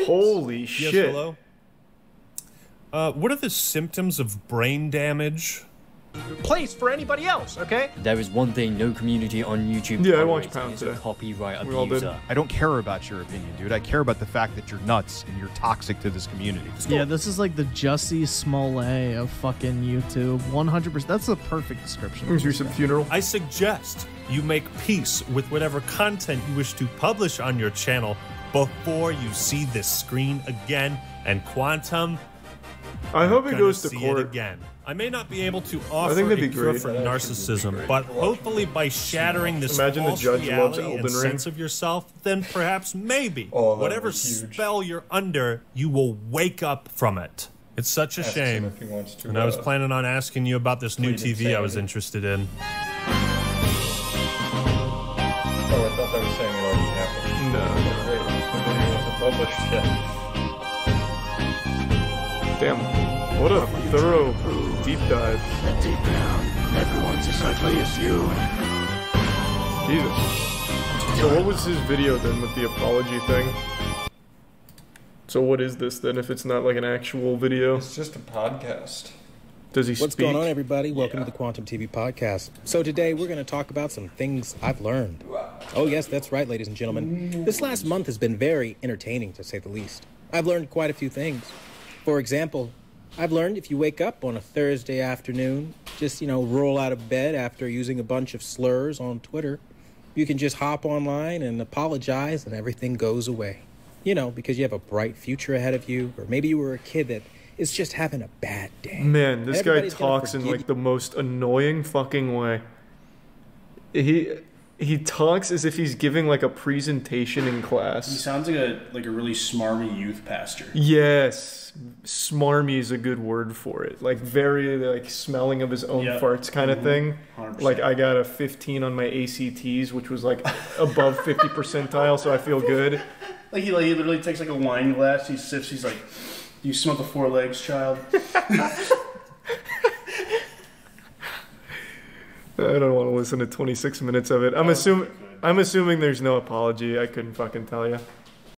Holy shit. Yes, hello? What are the symptoms of brain damage? Place for anybody else, okay? There is one thing no community on YouTube I watched Pound is a today. copyright We all did. abuser. I don't care about your opinion, dude. I care about the fact that you're nuts and you're toxic to this community. Yeah, this is like the Jussie Smollett of fucking YouTube. 100%. That's the perfect description. Here's your funeral. I suggest you make peace with whatever content you wish to publish on your channel before you see this screen again. And Quantum, I hope it gonna goes to see court. it again. I may not be able to offer think that'd a be cure great. for narcissism, but hopefully by shattering this Imagine the false judge loves reality Elden and Ring. sense of yourself, then perhaps maybe Oh, that whatever would be huge. spell you're under, you will wake up from it. It's such a Ask him shame. if he wants to, And I was planning on asking you about this new plead TV I was insanity. interested in. Oh, I thought that was saying it already happened. No. Wait, the video wasn't published yet. Damn. What a thorough deep dive. Deep down, everyone's as ugly as you. Jesus. So what was his video then with the apology thing? So what is this then if it's not like an actual video? It's just a podcast. Does he What's speak? going on, everybody? Welcome to the Quantum TV Podcast. So today we're going to talk about some things I've learned. Oh yes, that's right, ladies and gentlemen. This last month has been very entertaining, to say the least. I've learned quite a few things. For example, I've learned if you wake up on a Thursday afternoon, just, roll out of bed after using a bunch of slurs on Twitter, you can just hop online and apologize and everything goes away. Because you have a bright future ahead of you, or maybe you were a kid that is just having a bad day. Man, this guy Everybody's gonna talks in forgive like the most annoying fucking way. He talks as if he's giving like a presentation in He class. sounds like a really smarmy youth pastor. Yes, smarmy is a good word for it. Like very like smelling of his own Yep. farts kind of thing. 100%. Like I got a 15 on my ACTs, which was like above 50 percentile, so I feel good. Like he literally takes like a wine glass, he sips, he's like, "You smell the 4 legs, child?" I don't want to listen to 26 minutes of it. I'm assuming there's no apology. I couldn't fucking tell you.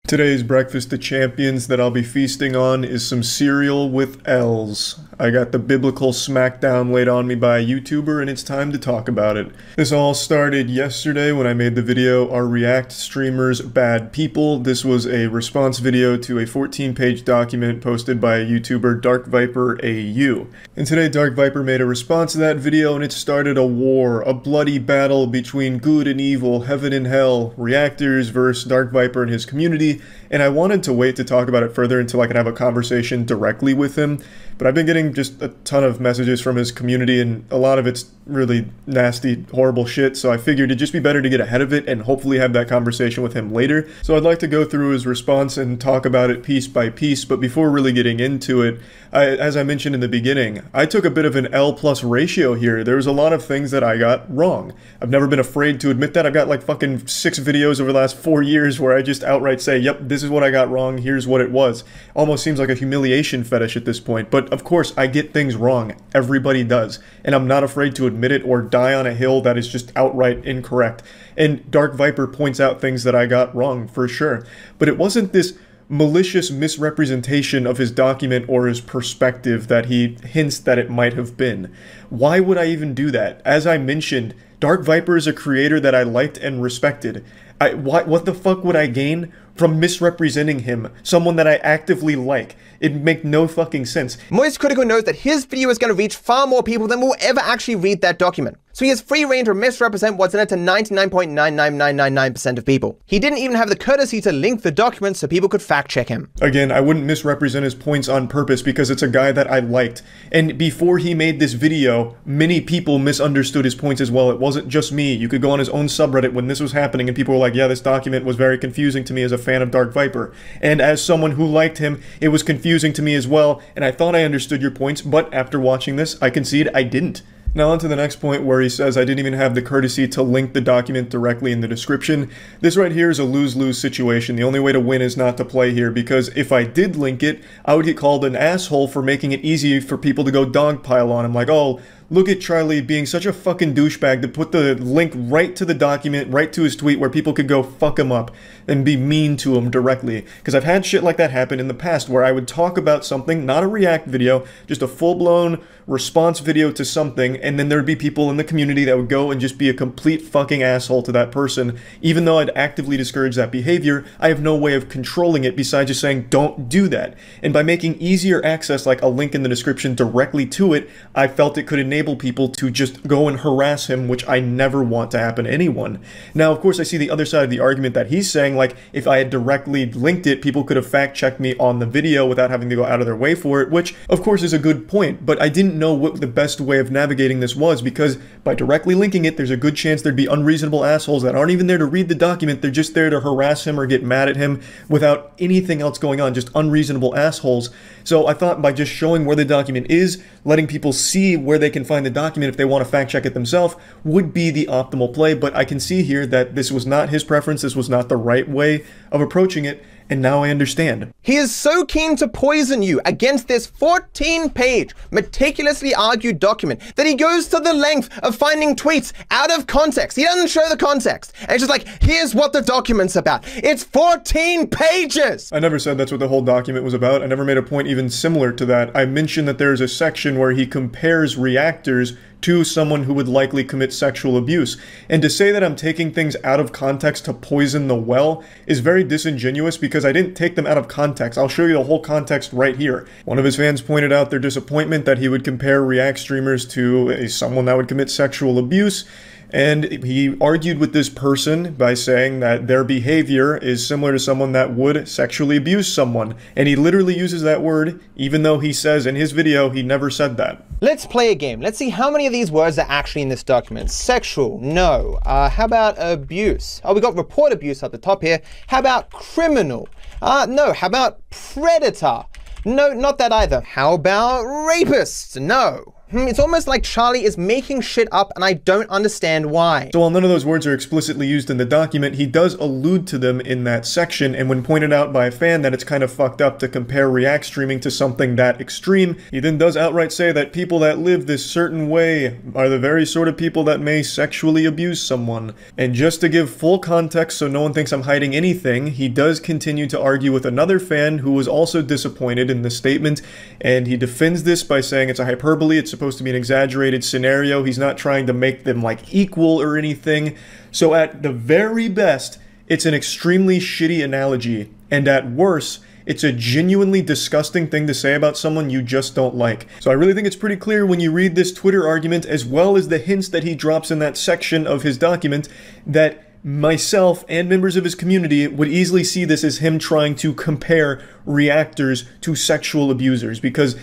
Today's breakfast of champions that I'll be feasting on is some cereal with L's. I got the biblical smackdown laid on me by a YouTuber and it's time to talk about it. This all started yesterday when I made the video, Are React Streamers Bad People? This was a response video to a 14-page document posted by a YouTuber, Dark Viper AU. And today Dark Viper made a response to that video and it started a war, a bloody battle between good and evil, heaven and hell, reactors versus Dark Viper and his community. And I wanted to wait to talk about it further until I could have a conversation directly with him. But I've been getting just a ton of messages from his community, and a lot of it's really nasty, horrible shit, so I figured it'd just be better to get ahead of it and hopefully have that conversation with him later. So I'd like to go through his response and talk about it piece by piece, but before really getting into it, as I mentioned in the beginning, I took a bit of an L+ ratio here. There was a lot of things that I got wrong. I've never been afraid to admit that. I've got like fucking 6 videos over the last 4 years where I just outright say, yep, this is what I got wrong, here's what it was. Almost seems like a humiliation fetish at this point, but of course I get things wrong. Everybody does. And I'm not afraid to admit it or die on a hill that is just outright incorrect. And Dark Viper points out things that I got wrong, for sure. But it wasn't this malicious misrepresentation of his document or his perspective that he hints that it might have been. Why would I even do that? As I mentioned, Dark Viper is a creator that I liked and respected. What the fuck would I gain from misrepresenting him, someone that I actively like? It'd make no fucking sense. Moist Critical knows that his video is going to reach far more people than will ever actually read that document. So he has free reign to misrepresent what's in it to 99.99999% of people. He didn't even have the courtesy to link the document so people could fact check him. Again, I wouldn't misrepresent his points on purpose because it's a guy that I liked. And before he made this video, many people misunderstood his points as well. It wasn't just me. You could go on his own subreddit when this was happening and people were like, yeah, this document was very confusing to me as a fan of Dark Viper. And as someone who liked him, it was confusing to me as well. And I thought I understood your points, but after watching this, I concede I didn't. Now on to the next point where he says I didn't even have the courtesy to link the document directly in the description. This right here is a lose-lose situation. The only way to win is not to play here, because if I did link it, I would get called an asshole for making it easy for people to go dogpile on him. Like, oh, look at Charlie being such a fucking douchebag to put the link right to the document, right to his tweet where people could go fuck him up and be mean to him directly. Because I've had shit like that happen in the past where I would talk about something, not a react video, just a full-blown response video to something, and then there'd be people in the community that would go and just be a complete fucking asshole to that person. Even though I'd actively discourage that behavior, I have no way of controlling it besides just saying don't do that. And by making easier access, like a link in the description directly to it, I felt it could enable people to just go and harass him, which I never want to happen to anyone. Now, of course, I see the other side of the argument that he's saying, like, if I had directly linked it, people could have fact-checked me on the video without having to go out of their way for it, which, of course, is a good point, but I didn't know what the best way of navigating this was, because by directly linking it, there's a good chance there'd be unreasonable assholes that aren't even there to read the document, they're just there to harass him or get mad at him without anything else going on, just unreasonable assholes. So I thought by just showing where the document is, letting people see where they can find the document if they want to fact check it themselves, would be the optimal play, but I can see here that this was not his preference, this was not the right way of approaching it, and now I understand. He is so keen to poison you against this 14-page, meticulously argued document that he goes to the length of finding tweets out of context. He doesn't show the context. And it's just like, here's what the document's about. It's 14 pages! I never said that's what the whole document was about. I never made a point even similar to that. I mentioned that there's a section where he compares reactors to someone who would likely commit sexual abuse. And to say that I'm taking things out of context to poison the well is very disingenuous because I didn't take them out of context. I'll show you the whole context right here. One of his fans pointed out their disappointment that he would compare React streamers to someone that would commit sexual abuse. And he argued with this person by saying that their behavior is similar to someone that would sexually abuse someone. And he literally uses that word, even though he says in his video he never said that. Let's play a game. Let's see how many of these words are actually in this document. Sexual, no. How about abuse? Oh, we got report abuse at the top here. How about criminal? No. How about predator? No, not that either. How about rapist? No. It's almost like Charlie is making shit up and I don't understand why. So while none of those words are explicitly used in the document, he does allude to them in that section, and when pointed out by a fan that it's kind of fucked up to compare React streaming to something that extreme, he then does outright say that people that live this certain way are the very sort of people that may sexually abuse someone. And just to give full context so no one thinks I'm hiding anything, he does continue to argue with another fan who was also disappointed in this statement, and he defends this by saying it's a hyperbole, it's supposed to be an exaggerated scenario, he's not trying to make them like equal or anything. So at the very best, it's an extremely shitty analogy, and at worst, it's a genuinely disgusting thing to say about someone you just don't like. So I really think it's pretty clear when you read this Twitter argument, as well as the hints that he drops in that section of his document, that myself and members of his community would easily see this as him trying to compare reactors to sexual abusers, because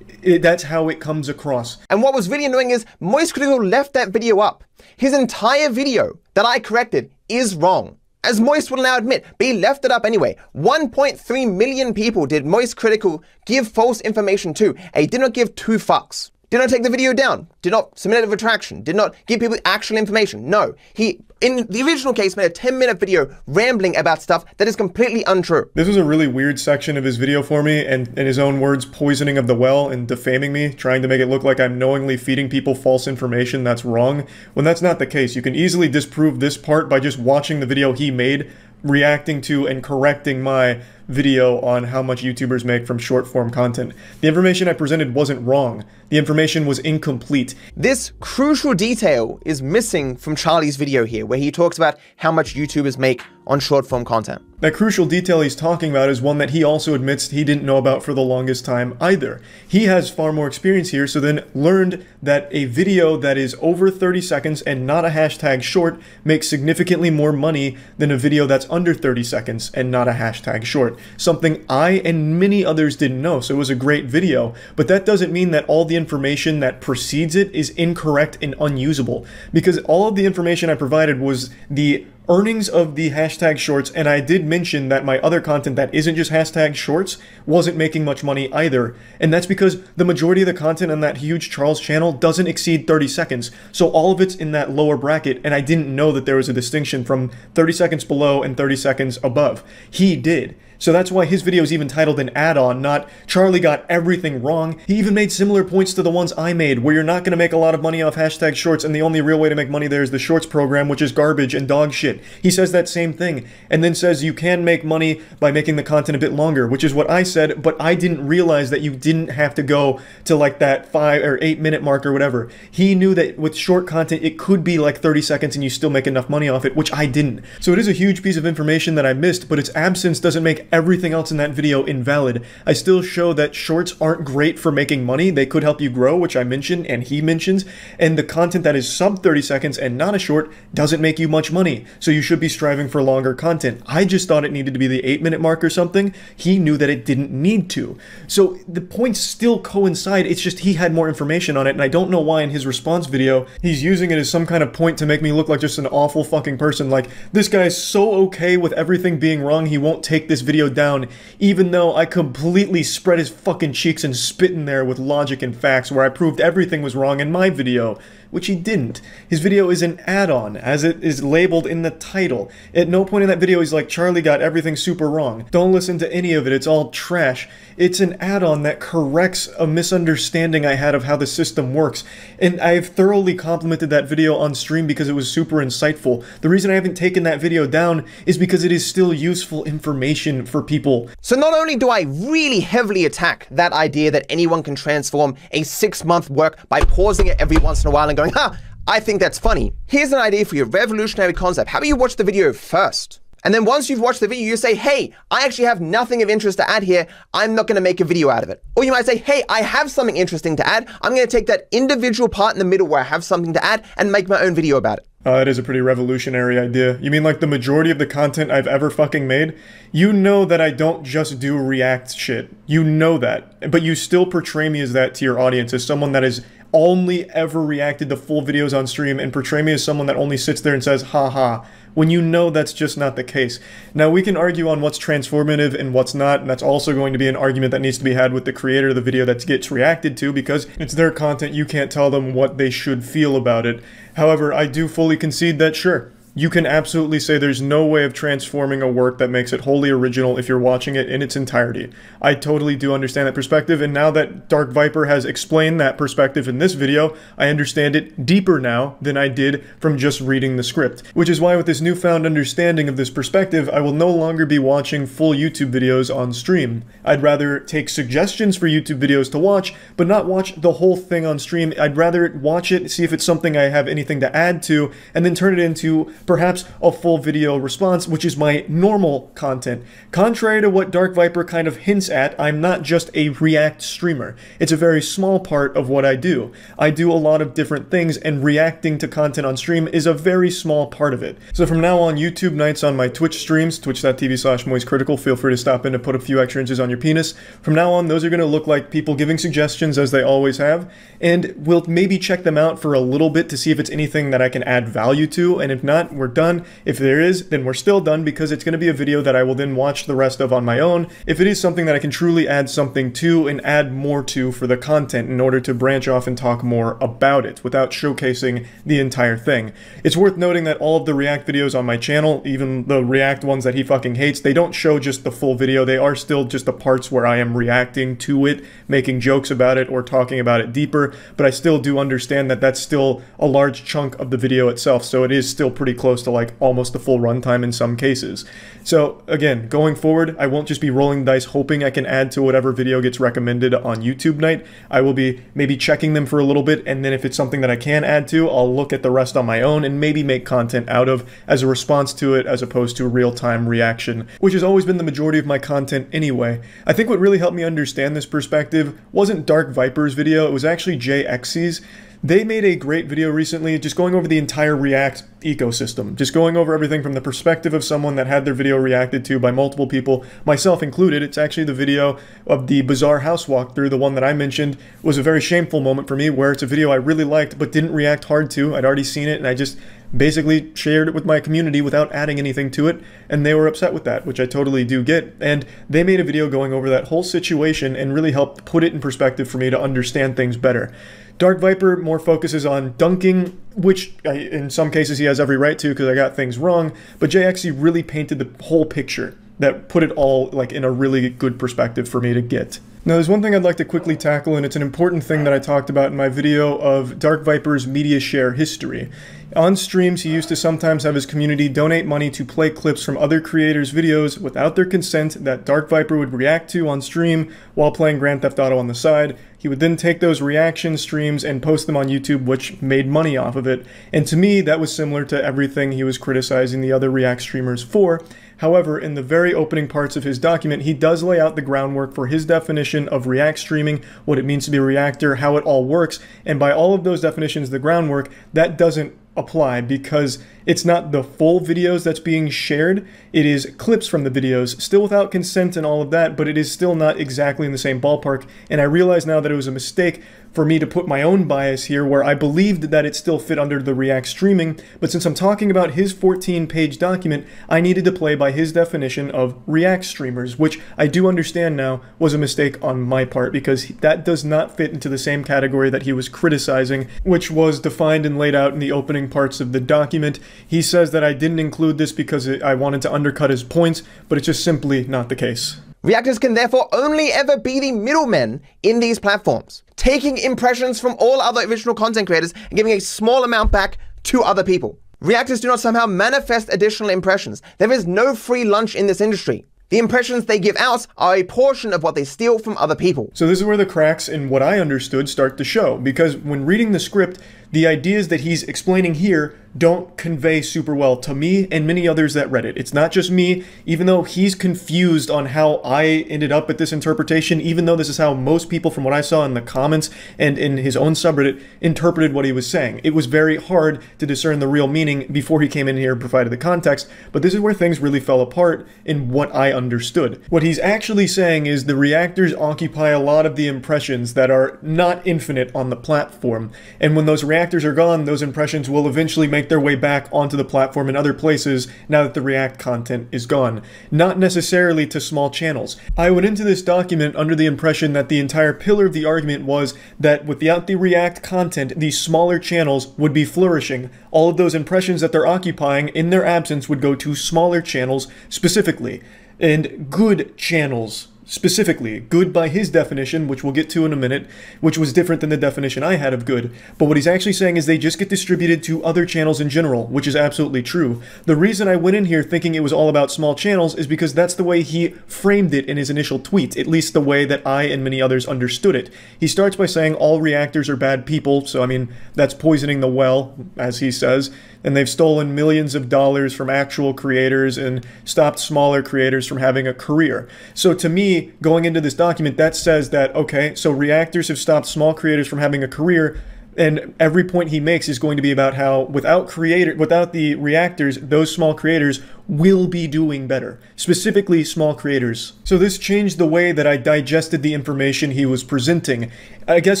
that's how it comes across. And what was really annoying is Moist Critical left that video up. His entire video that I corrected is wrong, as Moist will now admit, but he left it up anyway. 1.3 million people did Moist Critical give false information to, and he did not give 2 fucks. Did not take the video down, did not submit a retraction, did not give people actual information. No, he, in the original case, made a 10-minute video rambling about stuff that is completely untrue. This was a really weird section of his video for me, and in his own words, poisoning of the well and defaming me, trying to make it look like I'm knowingly feeding people false information that's wrong, when that's not the case. You can easily disprove this part by just watching the video he made, reacting to and correcting my video on how much YouTubers make from short form content. The information I presented wasn't wrong. The information was incomplete. This crucial detail is missing from Charlie's video here, where he talks about how much YouTubers make on short form content. That crucial detail he's talking about is one that he also admits he didn't know about for the longest time either. He has far more experience here, so then learned that a video that is over 30 seconds and not a hashtag short makes significantly more money than a video that's under 30 seconds and not a hashtag short. Something I and many others didn't know, so it was a great video, but that doesn't mean that all the information that precedes it is incorrect and unusable, because all of the information I provided was the earnings of the hashtag shorts, and I did mention that my other content that isn't just hashtag shorts wasn't making much money either, and that's because the majority of the content on that huge Charles channel doesn't exceed 30 seconds, so all of it's in that lower bracket, and I didn't know that there was a distinction from 30 seconds below and 30 seconds above. He did. So that's why his video is even titled an add-on, not Charlie got everything wrong. He even made similar points to the ones I made, where you're not going to make a lot of money off hashtag shorts, and the only real way to make money there is the shorts program, which is garbage and dog shit. He says that same thing, and then says you can make money by making the content a bit longer, which is what I said, but I didn't realize that you didn't have to go to like that 5 or 8 minute mark or whatever. He knew that with short content, it could be like 30 seconds and you still make enough money off it, which I didn't. So it is a huge piece of information that I missed, but its absence doesn't make everything else in that video invalid. I still show that shorts aren't great for making money. They could help you grow, which I mentioned and he mentions, and the content that is sub 30 seconds and not a short doesn't make you much money, so you should be striving for longer content. I just thought it needed to be the 8 minute mark or something. He knew that it didn't need to. So the points still coincide, it's just he had more information on it, and I don't know why in his response video he's using it as some kind of point to make me look like just an awful fucking person, like this guy's so okay with everything being wrong he won't take this video down, even though I completely spread his fucking cheeks and spit in there with logic and facts where I proved everything was wrong in my video, which he didn't. His video is an add-on, as it is labeled in the title. At no point in that video he's like, Charlie got everything super wrong. Don't listen to any of it, it's all trash. It's an add-on that corrects a misunderstanding I had of how the system works, and I've thoroughly complimented that video on stream because it was super insightful. The reason I haven't taken that video down is because it is still useful information for people. So not only do I really heavily attack that idea that anyone can transform a 6-month work by pausing it every once in a while and going, ha, I think that's funny. Here's an idea for your revolutionary concept. How about you watch the video first? And then once you've watched the video, you say, hey, I actually have nothing of interest to add here. I'm not going to make a video out of it. Or you might say, hey, I have something interesting to add. I'm going to take that individual part in the middle where I have something to add and make my own video about it. It is a pretty revolutionary idea. You mean like the majority of the content I've ever fucking made? You know that I don't just do React shit. You know that. But you still portray me as that to your audience, as someone that has only ever reacted to full videos on stream, and portray me as someone that only sits there and says, ha ha, when you know that's just not the case. Now, we can argue on what's transformative and what's not, and that's also going to be an argument that needs to be had with the creator of the video that gets reacted to, because it's their content. You can't tell them what they should feel about it. However, I do fully concede that, sure, you can absolutely say there's no way of transforming a work that makes it wholly original if you're watching it in its entirety. I totally do understand that perspective, and now that Dark Viper has explained that perspective in this video, I understand it deeper now than I did from just reading the script. Which is why with this newfound understanding of this perspective, I will no longer be watching full YouTube videos on stream. I'd rather take suggestions for YouTube videos to watch, but not watch the whole thing on stream. I'd rather watch it, see if it's something I have anything to add to, and then turn it into perhaps a full video response, which is my normal content. Contrary to what Dark Viper kind of hints at, I'm not just a React streamer. It's a very small part of what I do. I do a lot of different things, and reacting to content on stream is a very small part of it. So from now on, YouTube nights on my Twitch streams, twitch.tv/moistcritical, feel free to stop in to put a few extra inches on your penis. From now on, those are going to look like people giving suggestions as they always have, and we'll maybe check them out for a little bit to see if it's anything that I can add value to, and if not, we're done. If there is, then we're still done, because it's going to be a video that I will then watch the rest of on my own if it is something that I can truly add something to and add more to for the content in order to branch off and talk more about it without showcasing the entire thing. It's worth noting that all of the React videos on my channel, even the React ones that he fucking hates, they don't show just the full video. They are still just the parts where I am reacting to it, making jokes about it or talking about it deeper, but I still do understand that that's still a large chunk of the video itself, so it is still pretty close to like almost the full runtime in some cases. So again, going forward, I won't just be rolling the dice hoping I can add to whatever video gets recommended on YouTube night. I will be maybe checking them for a little bit, and then if it's something that I can add to, I'll look at the rest on my own and maybe make content out of as a response to it, as opposed to real-time reaction, which has always been the majority of my content anyway. I think what really helped me understand this perspective wasn't Dark Viper's video, it was actually JXC's. They made a great video recently just going over the entire React ecosystem, just going over everything from the perspective of someone that had their video reacted to by multiple people, myself included. It's actually the video of the Bizarre House walkthrough, the one that I mentioned, was a very shameful moment for me, where it's a video I really liked but didn't react hard to. I'd already seen it and I just basically shared it with my community without adding anything to it, and they were upset with that, which I totally do get. And they made a video going over that whole situation and really helped put it in perspective for me to understand things better. Dark Viper more focuses on dunking, which in some cases he has every right to because I got things wrong, but JXC really painted the whole picture that put it all like in a really good perspective for me to get. Now there's one thing I'd like to quickly tackle, and it's an important thing that I talked about in my video of Dark Viper's media share history. On streams, he used to sometimes have his community donate money to play clips from other creators' videos without their consent that Dark Viper would react to on stream while playing Grand Theft Auto on the side. He would then take those reaction streams and post them on YouTube, which made money off of it. And to me, that was similar to everything he was criticizing the other React streamers for. However, in the very opening parts of his document, he does lay out the groundwork for his definition of React streaming, what it means to be a reactor, how it all works, and by all of those definitions, the groundwork, that doesn't apply because it's not the full videos that's being shared, it is clips from the videos, still without consent and all of that, but it is still not exactly in the same ballpark, and I realize now that it was a mistake for me to put my own bias here where I believed that it still fit under the React streaming, but since I'm talking about his 14-page document, I needed to play by his definition of React streamers, which I do understand now was a mistake on my part because that does not fit into the same category that he was criticizing, which was defined and laid out in the opening parts of the document. He says that I didn't include this because I wanted to undercut his points, but it's just simply not the case. Reactors can therefore only ever be the middlemen in these platforms, taking impressions from all other original content creators and giving a small amount back to other people. Reactors do not somehow manifest additional impressions. There is no free lunch in this industry. The impressions they give out are a portion of what they steal from other people. So this is where the cracks in what I understood start to show, because when reading the script, the ideas that he's explaining here don't convey super well to me and many others that read it. It's not just me, even though he's confused on how I ended up at this interpretation, even though this is how most people from what I saw in the comments and in his own subreddit interpreted what he was saying. It was very hard to discern the real meaning before he came in here and provided the context, but this is where things really fell apart in what I understood. What he's actually saying is the reactors occupy a lot of the impressions that are not infinite on the platform, and when those reactors are gone, those impressions will eventually make make their way back onto the platform in other places now that the React content is gone, not necessarily to small channels. I went into this document under the impression that the entire pillar of the argument was that without the React content, these smaller channels would be flourishing. All of those impressions that they're occupying in their absence would go to smaller channels specifically, and good channels specifically. Good by his definition, which we'll get to in a minute, which was different than the definition I had of good. But what he's actually saying is they just get distributed to other channels in general, which is absolutely true. The reason I went in here thinking it was all about small channels is because that's the way he framed it in his initial tweet, at least the way that I and many others understood it. He starts by saying all reactors are bad people, so I mean, that's poisoning the well, as he says, and they've stolen millions of dollars from actual creators and stopped smaller creators from having a career. So to me, going into this document, that says that, okay, so reactors have stopped small creators from having a career, and every point he makes is going to be about how without the reactors, those small creators will be doing better, specifically small creators. So this changed the way that I digested the information he was presenting. I guess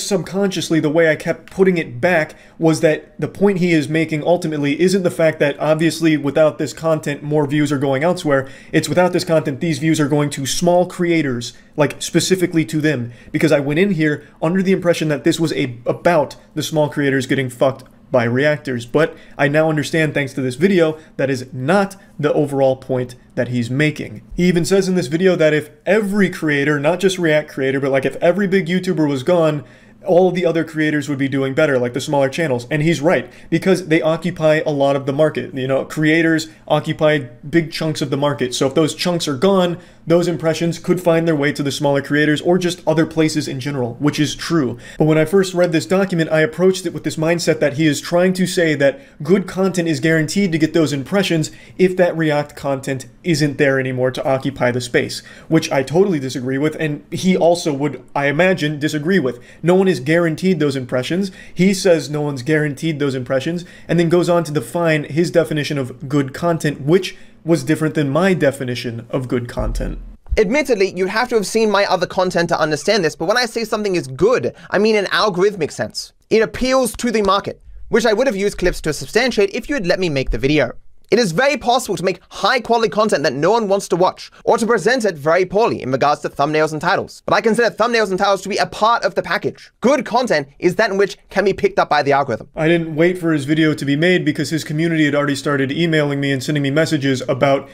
subconsciously the way I kept putting it back was that the point he is making ultimately isn't the fact that obviously without this content more views are going elsewhere. It's without this content these views are going to small creators, like specifically to them, because I went in here under the impression that this was about the small creators getting fucked by reactors, but I now understand thanks to this video that is not the overall point that he's making. He even says in this video that if every creator, not just React creator, but like if every big YouTuber was gone, all of the other creators would be doing better, like the smaller channels. And he's right, because they occupy a lot of the market. You know, creators occupy big chunks of the market. So if those chunks are gone, those impressions could find their way to the smaller creators or just other places in general, which is true. But when I first read this document, I approached it with this mindset that he is trying to say that good content is guaranteed to get those impressions if that React content isn't there anymore to occupy the space, which I totally disagree with, and he also would, I imagine, disagree with. No one is guaranteed those impressions. He says no one's guaranteed those impressions, and then goes on to define his definition of good content, which was different than my definition of good content. Admittedly, you'd have to have seen my other content to understand this, but when I say something is good, I mean in algorithmic sense. It appeals to the market, which I would have used clips to substantiate if you had let me make the video. It is very possible to make high-quality content that no one wants to watch, or to present it very poorly in regards to thumbnails and titles. But I consider thumbnails and titles to be a part of the package. Good content is that in which can be picked up by the algorithm. I didn't wait for his video to be made because his community had already started emailing me and sending me messages about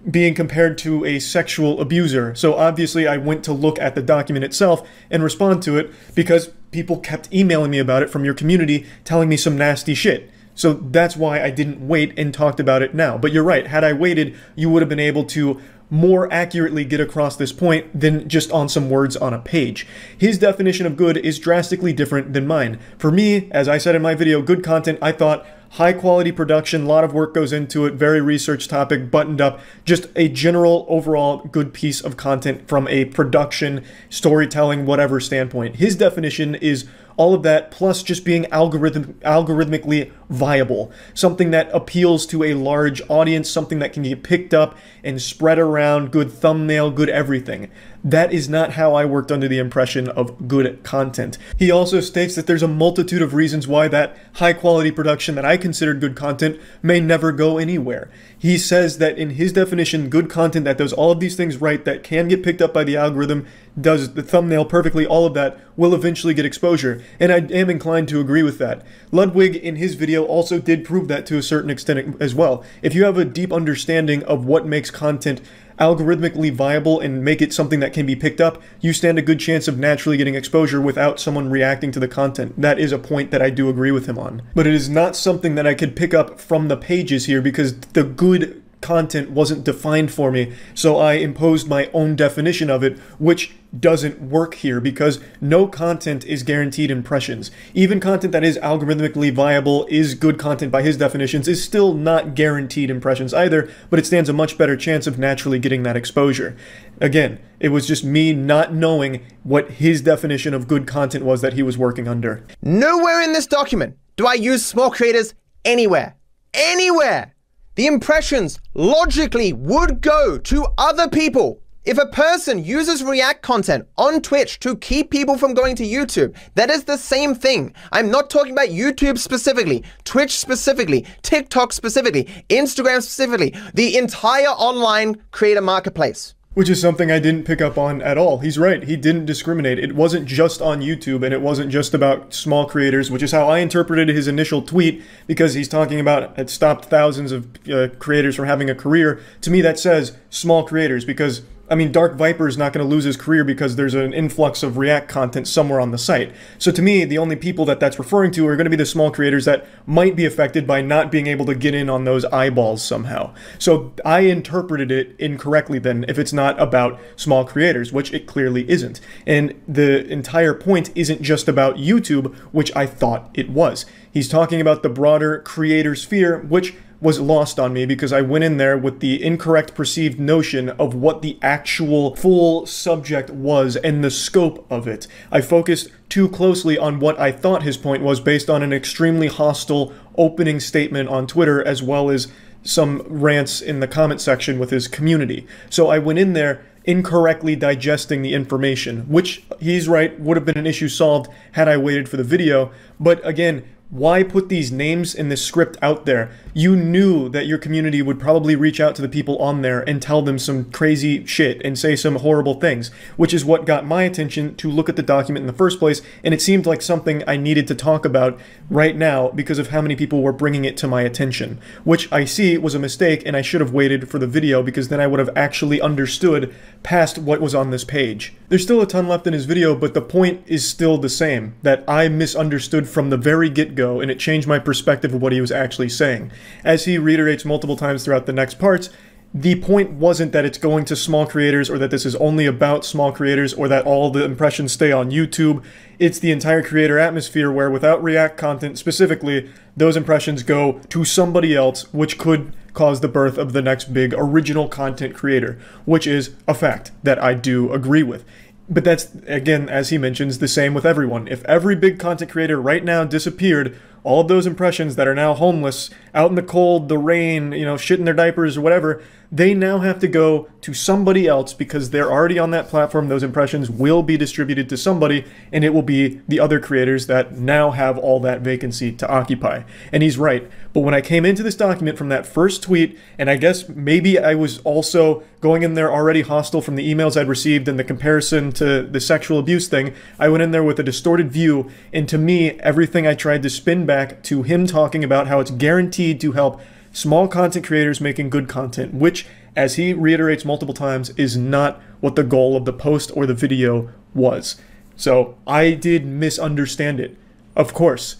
being compared to a sexual abuser. So obviously I went to look at the document itself and respond to it because people kept emailing me about it from your community telling me some nasty shit. So that's why I didn't wait and talked about it now. But you're right, had I waited, you would have been able to more accurately get across this point than just on some words on a page. His definition of good is drastically different than mine. For me, as I said in my video, good content, I thought high quality production, a lot of work goes into it, very research topic, buttoned up, just a general overall good piece of content from a production, storytelling, whatever standpoint. His definition is all of that plus just being algorithmically viable, something that appeals to a large audience, something that can get picked up and spread around, good thumbnail, good everything. That is not how I worked under the impression of good content. He also states that there's a multitude of reasons why that high quality production that I considered good content may never go anywhere. He says that in his definition, good content that does all of these things right, that can get picked up by the algorithm, does the thumbnail perfectly, all of that, will eventually get exposure. And I am inclined to agree with that. Ludwig, in his video, also did prove that to a certain extent as well. If you have a deep understanding of what makes content algorithmically viable and make it something that can be picked up, you stand a good chance of naturally getting exposure without someone reacting to the content. That is a point that I do agree with him on. But it is not something that I could pick up from the pages here because the good content wasn't defined for me, so I imposed my own definition of it, which doesn't work here because no content is guaranteed impressions. Even content that is algorithmically viable, is good content by his definitions, is still not guaranteed impressions either, but it stands a much better chance of naturally getting that exposure. Again, it was just me not knowing what his definition of good content was that he was working under. Nowhere in this document do I use small creators anywhere. Anywhere! The impressions logically would go to other people If a person uses React content on Twitch to keep people from going to YouTube, that is the same thing. I'm not talking about YouTube specifically, Twitch specifically, TikTok specifically, Instagram specifically, the entire online creator marketplace. Which is something I didn't pick up on at all. He's right, he didn't discriminate. It wasn't just on YouTube, and it wasn't just about small creators, which is how I interpreted his initial tweet, because he's talking about it stopped thousands of creators from having a career. To me, that says small creators, because I mean, Dark Viper is not going to lose his career because there's an influx of React content somewhere on the site. So to me, the only people that that's referring to are going to be the small creators that might be affected by not being able to get in on those eyeballs somehow. So I interpreted it incorrectly then, if it's not about small creators, which it clearly isn't. And the entire point isn't just about YouTube, which I thought it was. He's talking about the broader creator sphere, which was lost on me because I went in there with the incorrect perceived notion of what the actual full subject was and the scope of it. I focused too closely on what I thought his point was based on an extremely hostile opening statement on Twitter, as well as some rants in the comment section with his community. So I went in there incorrectly digesting the information, which, he's right, would have been an issue solved had I waited for the video. But again, why put these names in this script out there? You knew that your community would probably reach out to the people on there and tell them some crazy shit and say some horrible things, which is what got my attention to look at the document in the first place, and it seemed like something I needed to talk about right now because of how many people were bringing it to my attention, which I see was a mistake, and I should have waited for the video because then I would have actually understood past what was on this page. There's still a ton left in his video, but the point is still the same, that I misunderstood from the very get-go, and it changed my perspective of what he was actually saying. As he reiterates multiple times throughout the next parts, the point wasn't that it's going to small creators, or that this is only about small creators, or that all the impressions stay on YouTube. It's the entire creator atmosphere where, without React content specifically, those impressions go to somebody else, which could cause the birth of the next big original content creator, which is a fact that I do agree with. But that's, again, as he mentions, the same with everyone. If every big content creator right now disappeared, all of those impressions that are now homeless, out in the cold, the rain, you know, shit in their diapers or whatever, they now have to go to somebody else because they're already on that platform. Those impressions will be distributed to somebody, and it will be the other creators that now have all that vacancy to occupy. And he's right. But when I came into this document from that first tweet, and I guess maybe I was also going in there already hostile from the emails I'd received and the comparison to the sexual abuse thing, I went in there with a distorted view, and to me, everything I tried to spin back to him talking about how it's guaranteed to help small content creators making good content, which, as he reiterates multiple times, is not what the goal of the post or the video was. So I did misunderstand it, of course.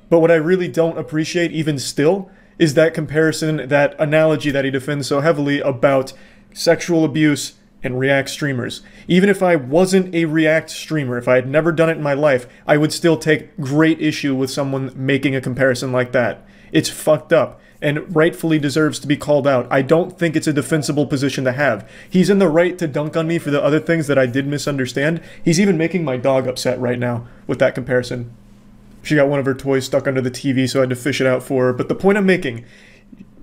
But what I really don't appreciate even still is that comparison, that analogy that he defends so heavily about sexual abuse and React streamers. Even if I wasn't a React streamer, if I had never done it in my life, I would still take great issue with someone making a comparison like that. It's fucked up and rightfully deserves to be called out. I don't think it's a defensible position to have. He's in the right to dunk on me for the other things that I did misunderstand. He's even making my dog upset right now with that comparison. She got one of her toys stuck under the TV, so I had to fish it out for her. But the point I'm making,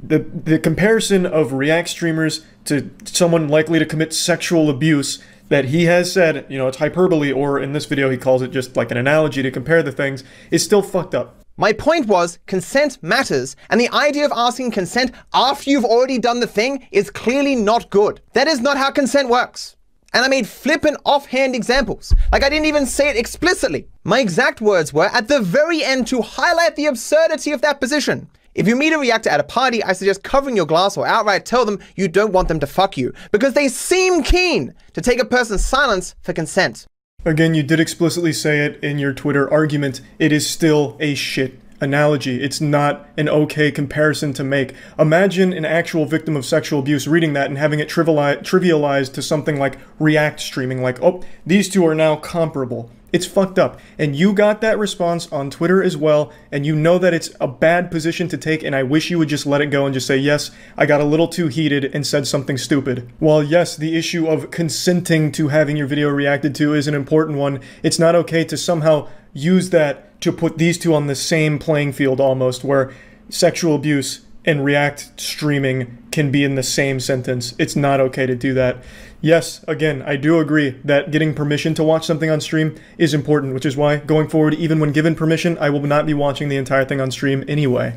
the comparison of React streamers to someone likely to commit sexual abuse that he has said, you know, it's hyperbole, or in this video he calls it just like an analogy to compare the things, is still fucked up. My point was, consent matters, and the idea of asking consent after you've already done the thing is clearly not good. That is not how consent works. And I made flippant offhand examples. Like, I didn't even say it explicitly. My exact words were, at the very end, to highlight the absurdity of that position. If you meet a reactor at a party, I suggest covering your glass or outright tell them you don't want them to fuck you, because they seem keen to take a person's silence for consent. Again, you did explicitly say it in your Twitter argument. It is still a shit analogy. It's not an okay comparison to make. Imagine an actual victim of sexual abuse reading that and having it trivialized to something like React streaming, like, oh, these two are now comparable. It's fucked up. And you got that response on Twitter as well, and you know that it's a bad position to take, and I wish you would just let it go and just say, yes, I got a little too heated and said something stupid. While yes, the issue of consenting to having your video reacted to is an important one, it's not okay to somehow use that to put these two on the same playing field almost, where sexual abuse and React streaming can be in the same sentence. It's not okay to do that. Yes, again, I do agree that getting permission to watch something on stream is important, which is why, going forward, even when given permission, I will not be watching the entire thing on stream anyway.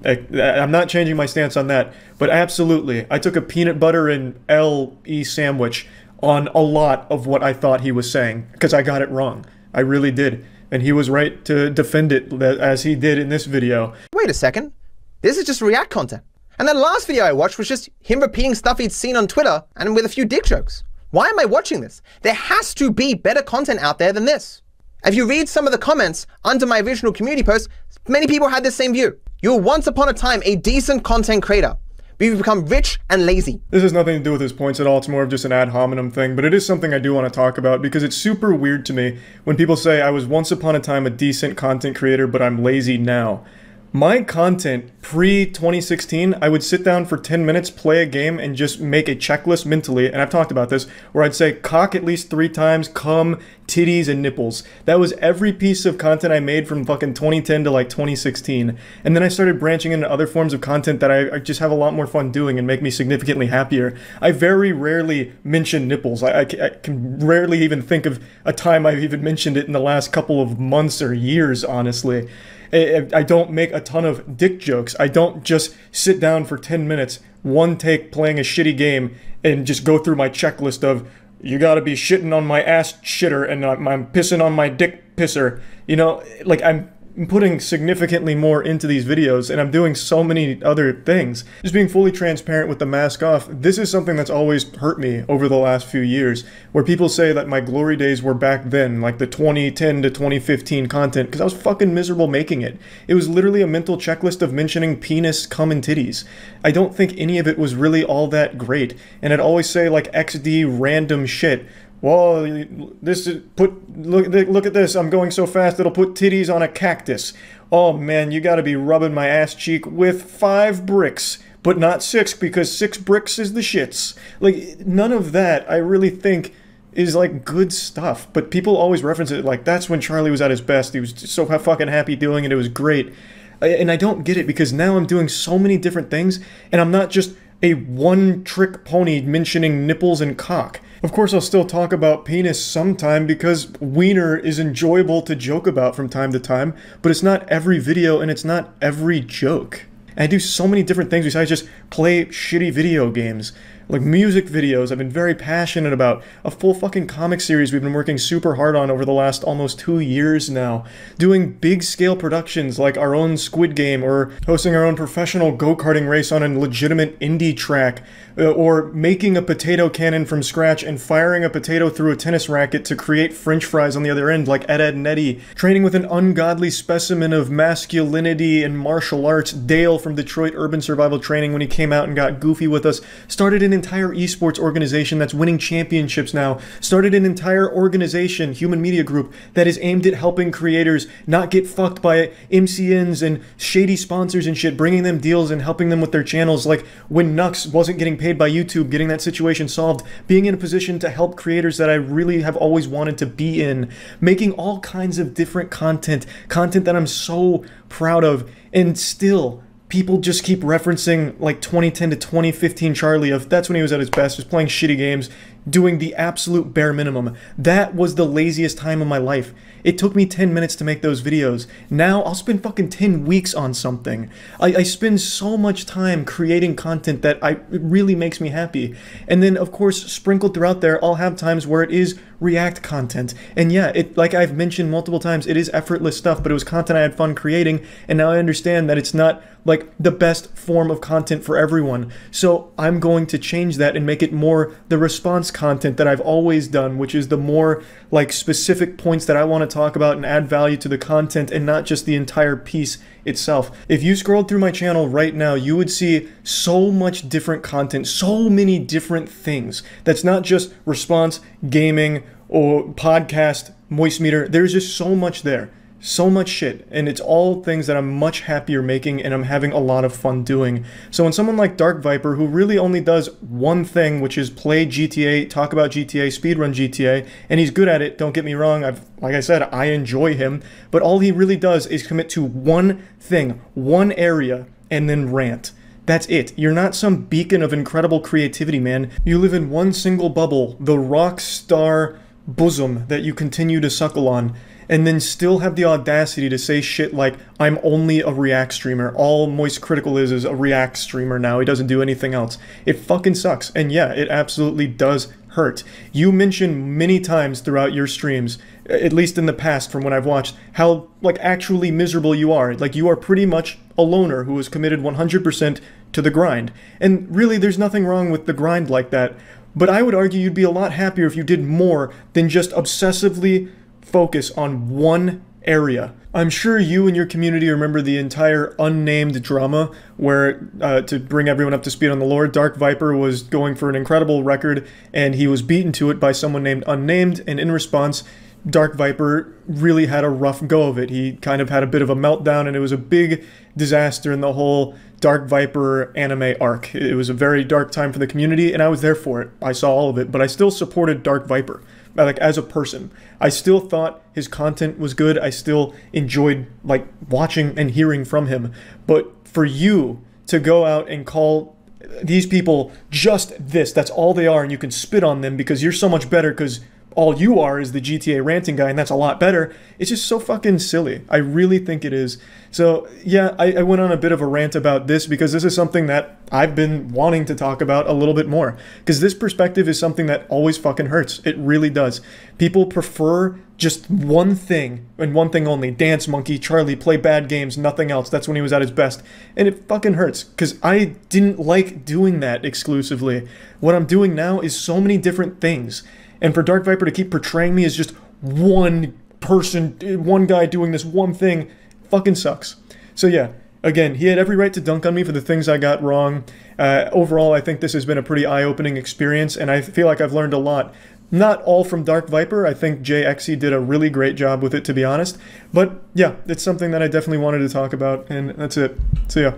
I'm not changing my stance on that, but absolutely, I took a peanut butter and LE sandwich on a lot of what I thought he was saying, because I got it wrong. I really did. And he was right to defend it as he did in this video. Wait a second. This is just React content. And that last video I watched was just him repeating stuff he'd seen on Twitter and with a few dick jokes. Why am I watching this? There has to be better content out there than this. If you read some of the comments under my original community post, many people had the same view. You were once upon a time a decent content creator, but you've become rich and lazy. This has nothing to do with his points at all. It's more of just an ad hominem thing, but it is something I do want to talk about because it's super weird to me when people say I was once upon a time a decent content creator, but I'm lazy now. My content pre-2016, I would sit down for 10 minutes, play a game, and just make a checklist mentally, and I've talked about this, where I'd say cock at least 3 times, cum, titties, and nipples. That was every piece of content I made from fucking 2010 to like 2016. And then I started branching into other forms of content that I just have a lot more fun doing and make me significantly happier. I very rarely mention nipples. I can rarely even think of a time I've even mentioned it in the last couple of months or years, honestly. I don't make a ton of dick jokes. I don't just sit down for 10 minutes, one take playing a shitty game, and just go through my checklist of, you gotta be shitting on my ass shitter and I'm pissing on my dick pisser. You know, like I'm putting significantly more into these videos and I'm doing so many other things. Just being fully transparent with the mask off, this is something that's always hurt me over the last few years, where people say that my glory days were back then, like the 2010 to 2015 content, because I was fucking miserable making it. It was literally a mental checklist of mentioning penis, cum, and titties. I don't think any of it was really all that great, and I'd always say like XD random shit. Well, this is look at this, I'm going so fast it'll put titties on a cactus. Oh man, you gotta be rubbing my ass cheek with 5 bricks, but not 6 because 6 bricks is the shits. Like, none of that I really think is like good stuff, but people always reference it like that's when Charlie was at his best, he was so fucking happy doing it, it was great. And I don't get it because now I'm doing so many different things and I'm not just a one-trick pony mentioning nipples and cock. Of course, I'll still talk about penis sometime because wiener is enjoyable to joke about from time to time, but it's not every video and it's not every joke. And I do so many different things besides just play shitty video games. Like music videos, I've been very passionate about. A full fucking comic series we've been working super hard on over the last almost 2 years now. Doing big scale productions like our own Squid Game, or hosting our own professional go-karting race on a legitimate indie track, or making a potato cannon from scratch and firing a potato through a tennis racket to create french fries on the other end like Ed, Edd n Eddy. Training with an ungodly specimen of masculinity and martial arts, Dale from Detroit Urban Survival Training, when he came out and got goofy with us. Started an entire esports organization that's winning championships now. Started an entire organization, Human Media Group, that is aimed at helping creators not get fucked by MCNs and shady sponsors and shit, bringing them deals and helping them with their channels. Like when Nux wasn't getting paid by YouTube, getting that situation solved, being in a position to help creators that I really have always wanted to be in, making all kinds of different content that I'm so proud of, and still people just keep referencing like 2010 to 2015 Charlie of that's when he was at his best, just playing shitty games, doing the absolute bare minimum. That was the laziest time of my life. It took me 10 minutes to make those videos. Now I'll spend fucking 10 weeks on something. I spend so much time creating content that it really makes me happy. And then of course sprinkled throughout there, I'll have times where it is React content. And yeah, like I've mentioned multiple times, it is effortless stuff, but it was content I had fun creating, and now I understand that it's not like the best form of content for everyone. So I'm going to change that and make it more the response content that I've always done, which is the more like specific points that I want to talk about and add value to the content and not just the entire piece itself. If you scrolled through my channel right now, you would see so much different content, so many different things. That's not just response, gaming, or podcast, moist meter. There's just so much there. So much shit, and it's all things that I'm much happier making and I'm having a lot of fun doing. So when someone like Dark Viper, who really only does one thing, which is play GTA, talk about GTA, speedrun GTA, and he's good at it, don't get me wrong, like I said, I enjoy him, but all he really does is commit to one thing, one area, and then rant. That's it. You're not some beacon of incredible creativity, man. You live in one single bubble, the rock star bosom that you continue to suckle on, and then still have the audacity to say shit like, I'm only a React streamer. All Moist Critical is a React streamer now. He doesn't do anything else. It fucking sucks. And yeah, it absolutely does hurt. You mention many times throughout your streams, at least in the past from when I've watched, how like actually miserable you are. Like you are pretty much a loner who is committed 100% to the grind. And really there's nothing wrong with the grind like that, but I would argue you'd be a lot happier if you did more than just obsessively focus on one area. I'm sure you and your community remember the entire unnamed drama where, to bring everyone up to speed on the lore, Dark Viper was going for an incredible record and he was beaten to it by someone named Unnamed, and in response, Dark Viper really had a rough go of it. He kind of had a bit of a meltdown and it was a big disaster in the whole Dark Viper anime arc. It was a very dark time for the community and I was there for it. I saw all of it, but I still supported Dark Viper. Like as a person, I still thought his content was good. I still enjoyed like watching and hearing from him. But for you to go out and call these people just this, that's all they are, and you can spit on them because you're so much better because all you are is the GTA ranting guy and that's a lot better. It's just so fucking silly. I really think it is. So yeah, I went on a bit of a rant about this because this is something that I've been wanting to talk about a little bit more. Because this perspective is something that always fucking hurts. It really does. People prefer just one thing and one thing only. Dance Monkey, Charlie, play bad games, nothing else. That's when he was at his best. And it fucking hurts because I didn't like doing that exclusively. What I'm doing now is so many different things. And for Dark Viper to keep portraying me as just one person, one guy doing this one thing, fucking sucks. So yeah, again, he had every right to dunk on me for the things I got wrong. Overall, I think this has been a pretty eye-opening experience, and I feel like I've learned a lot. Not all from Dark Viper. I think JXE did a really great job with it, to be honest. But yeah, it's something that I definitely wanted to talk about, and that's it. See ya.